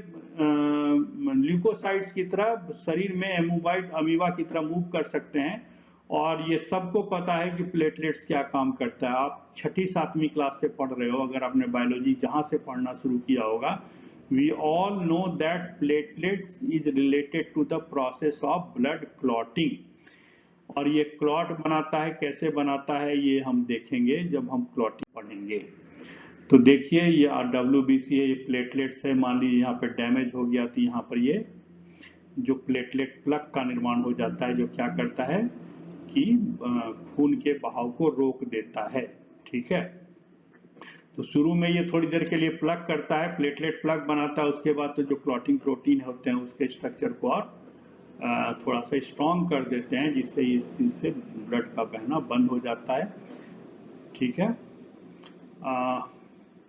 ल्यूकोसाइट्स की तरह शरीर में अमीबा की तरह मूव कर सकते हैं, और ये सबको पता है कि प्लेटलेट्स क्या काम करता है। आप 6ठी-7वीं क्लास से पढ़ रहे हो, अगर आपने बायोलॉजी जहां से पढ़ना शुरू किया होगा। We all know that platelets is related to the process of blood clotting, और ये क्लॉट बनाता है, कैसे बनाता है ये हम देखेंगे जब हम क्लॉटिंग पढ़ेंगे। तो देखिए ये WBC है, ये प्लेटलेट्स है। मान लीजिए यहाँ पे डैमेज हो गया तो यहाँ पर ये जो प्लेटलेट प्लग का निर्माण हो जाता है, जो क्या करता है कि खून के बहाव को रोक देता है। ठीक है। तो शुरू में ये थोड़ी देर के लिए प्लग करता है, प्लेटलेट प्लग बनाता है, उसके बाद तो जो क्लॉटिंग प्रोटीन होते हैं उसके स्ट्रक्चर को और थोड़ा सा स्ट्रॉन्ग कर देते हैं, जिससे इससे ब्लड का बहना बंद हो जाता है। ठीक है।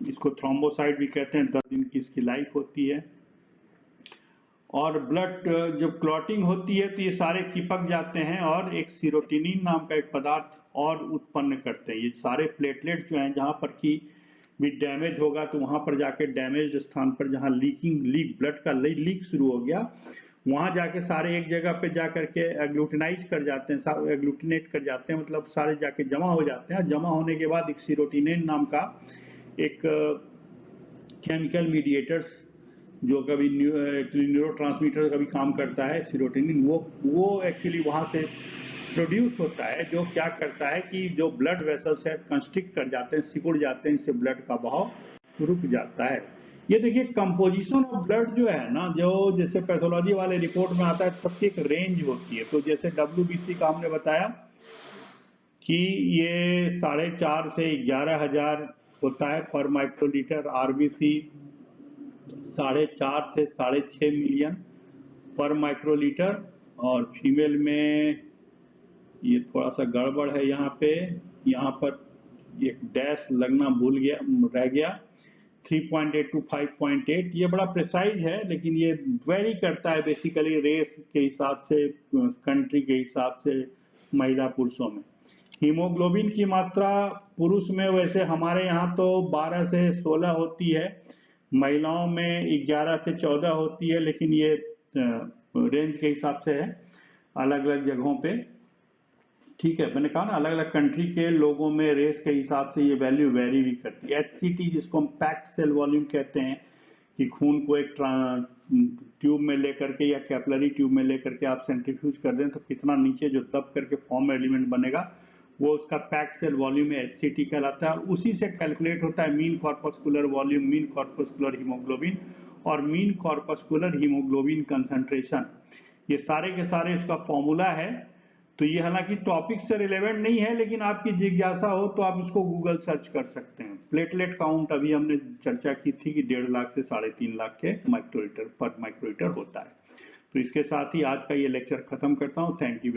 इसको थ्रोम्बोसाइट भी कहते हैं। 10 दिन की इसकी लाइफ होती है। और ब्लड जब क्लॉटिंग होती है तो ये सारे चिपक जाते हैं और एक सीरोटिनिन नाम का एक पदार्थ और उत्पन्न करते हैं। ये सारे प्लेटलेट जो हैं, जहां पर की भी डैमेज होगा तो वहां पर जाके डैमेज स्थान पर जहां ब्लड का लीक शुरू हो गया, वहां जाके सारे एक जगह पे जा करके एग्लूटिनाइज कर जाते हैं, एग्लूटिनेट कर जाते हैं, मतलब सारे जाके जमा हो जाते हैं। जमा होने के बाद एक सीरोटिनिन नाम का एक केमिकल मीडिएटर्स जो कभी न्यूरोट्रांसमीटर का भी काम करता है, सीरोटिनिन, वो एक्चुअली वहां से प्रोड्यूस होता है, जो क्या करता है कि जो ब्लड वेसल्स है कंस्ट्रिक्ट कर जाते हैं, सिकुड़ जाते हैं, इससे ब्लड का बहाव रुक जाता है। ये देखिए कंपोजिशन ऑफ ब्लड जो है ना, जो जैसे पैथोलॉजी वाले रिपोर्ट में आता है, सबकी एक रेंज होती है। तो जैसे WBC का हमने बताया कि ये 4.5 से 11,000 होता है पर माइक्रोलीटर। RBC 4.5 से 6.5 मिलियन पर माइक्रोलीटर। और फीमेल में ये थोड़ा सा गड़बड़ है, यहाँ पर एक डैश लगना रह गया, 3.8 to 5.8। ये बड़ा प्रिसाइज है, लेकिन ये वेरी करता है बेसिकली रेस के हिसाब से, कंट्री के हिसाब से, महिला पुरुषों में। हीमोग्लोबिन की मात्रा पुरुष में वैसे हमारे यहाँ तो 12 से 16 होती है, महिलाओं में 11 से 14 होती है, लेकिन ये रेंज के हिसाब से है अलग अलग जगहों पे। ठीक है, मैंने कहा ना अलग अलग कंट्री के लोगों में रेस के हिसाब से ये वैल्यू वेरी भी करती है। HCT जिसको हम पैक्ड सेल वॉल्यूम कहते हैं, कि खून को एक ट्यूब में लेकर के या कैपिलरी ट्यूब में लेकर के आप सेंट्रीफ्यूज कर दें तो कितना नीचे जो दब करके फॉर्म एलिमेंट बनेगा, वो उसका पैक्ड सेल वॉल्यूम में HCT कहलाता है। उसी से कैलकुलेट होता है mean corpuscular volume, mean corpuscular haemoglobin और मीन कॉर्पस्कुलर हीमोग्लोबिन कंसंट्रेशन। ये सारे के सारे इसका फॉर्मूला है। तो ये हालांकि टॉपिक से रिलेवेंट नहीं है, लेकिन आपकी जिज्ञासा हो तो आप इसको गूगल सर्च कर सकते हैं। प्लेटलेट काउंट अभी हमने चर्चा की थी कि 1.5 लाख से 3.5 लाख के माइक्रोलीटर पर माइक्रोलीटर होता है। तो इसके साथ ही आज का ये लेक्चर खत्म करता हूँ। Thank you.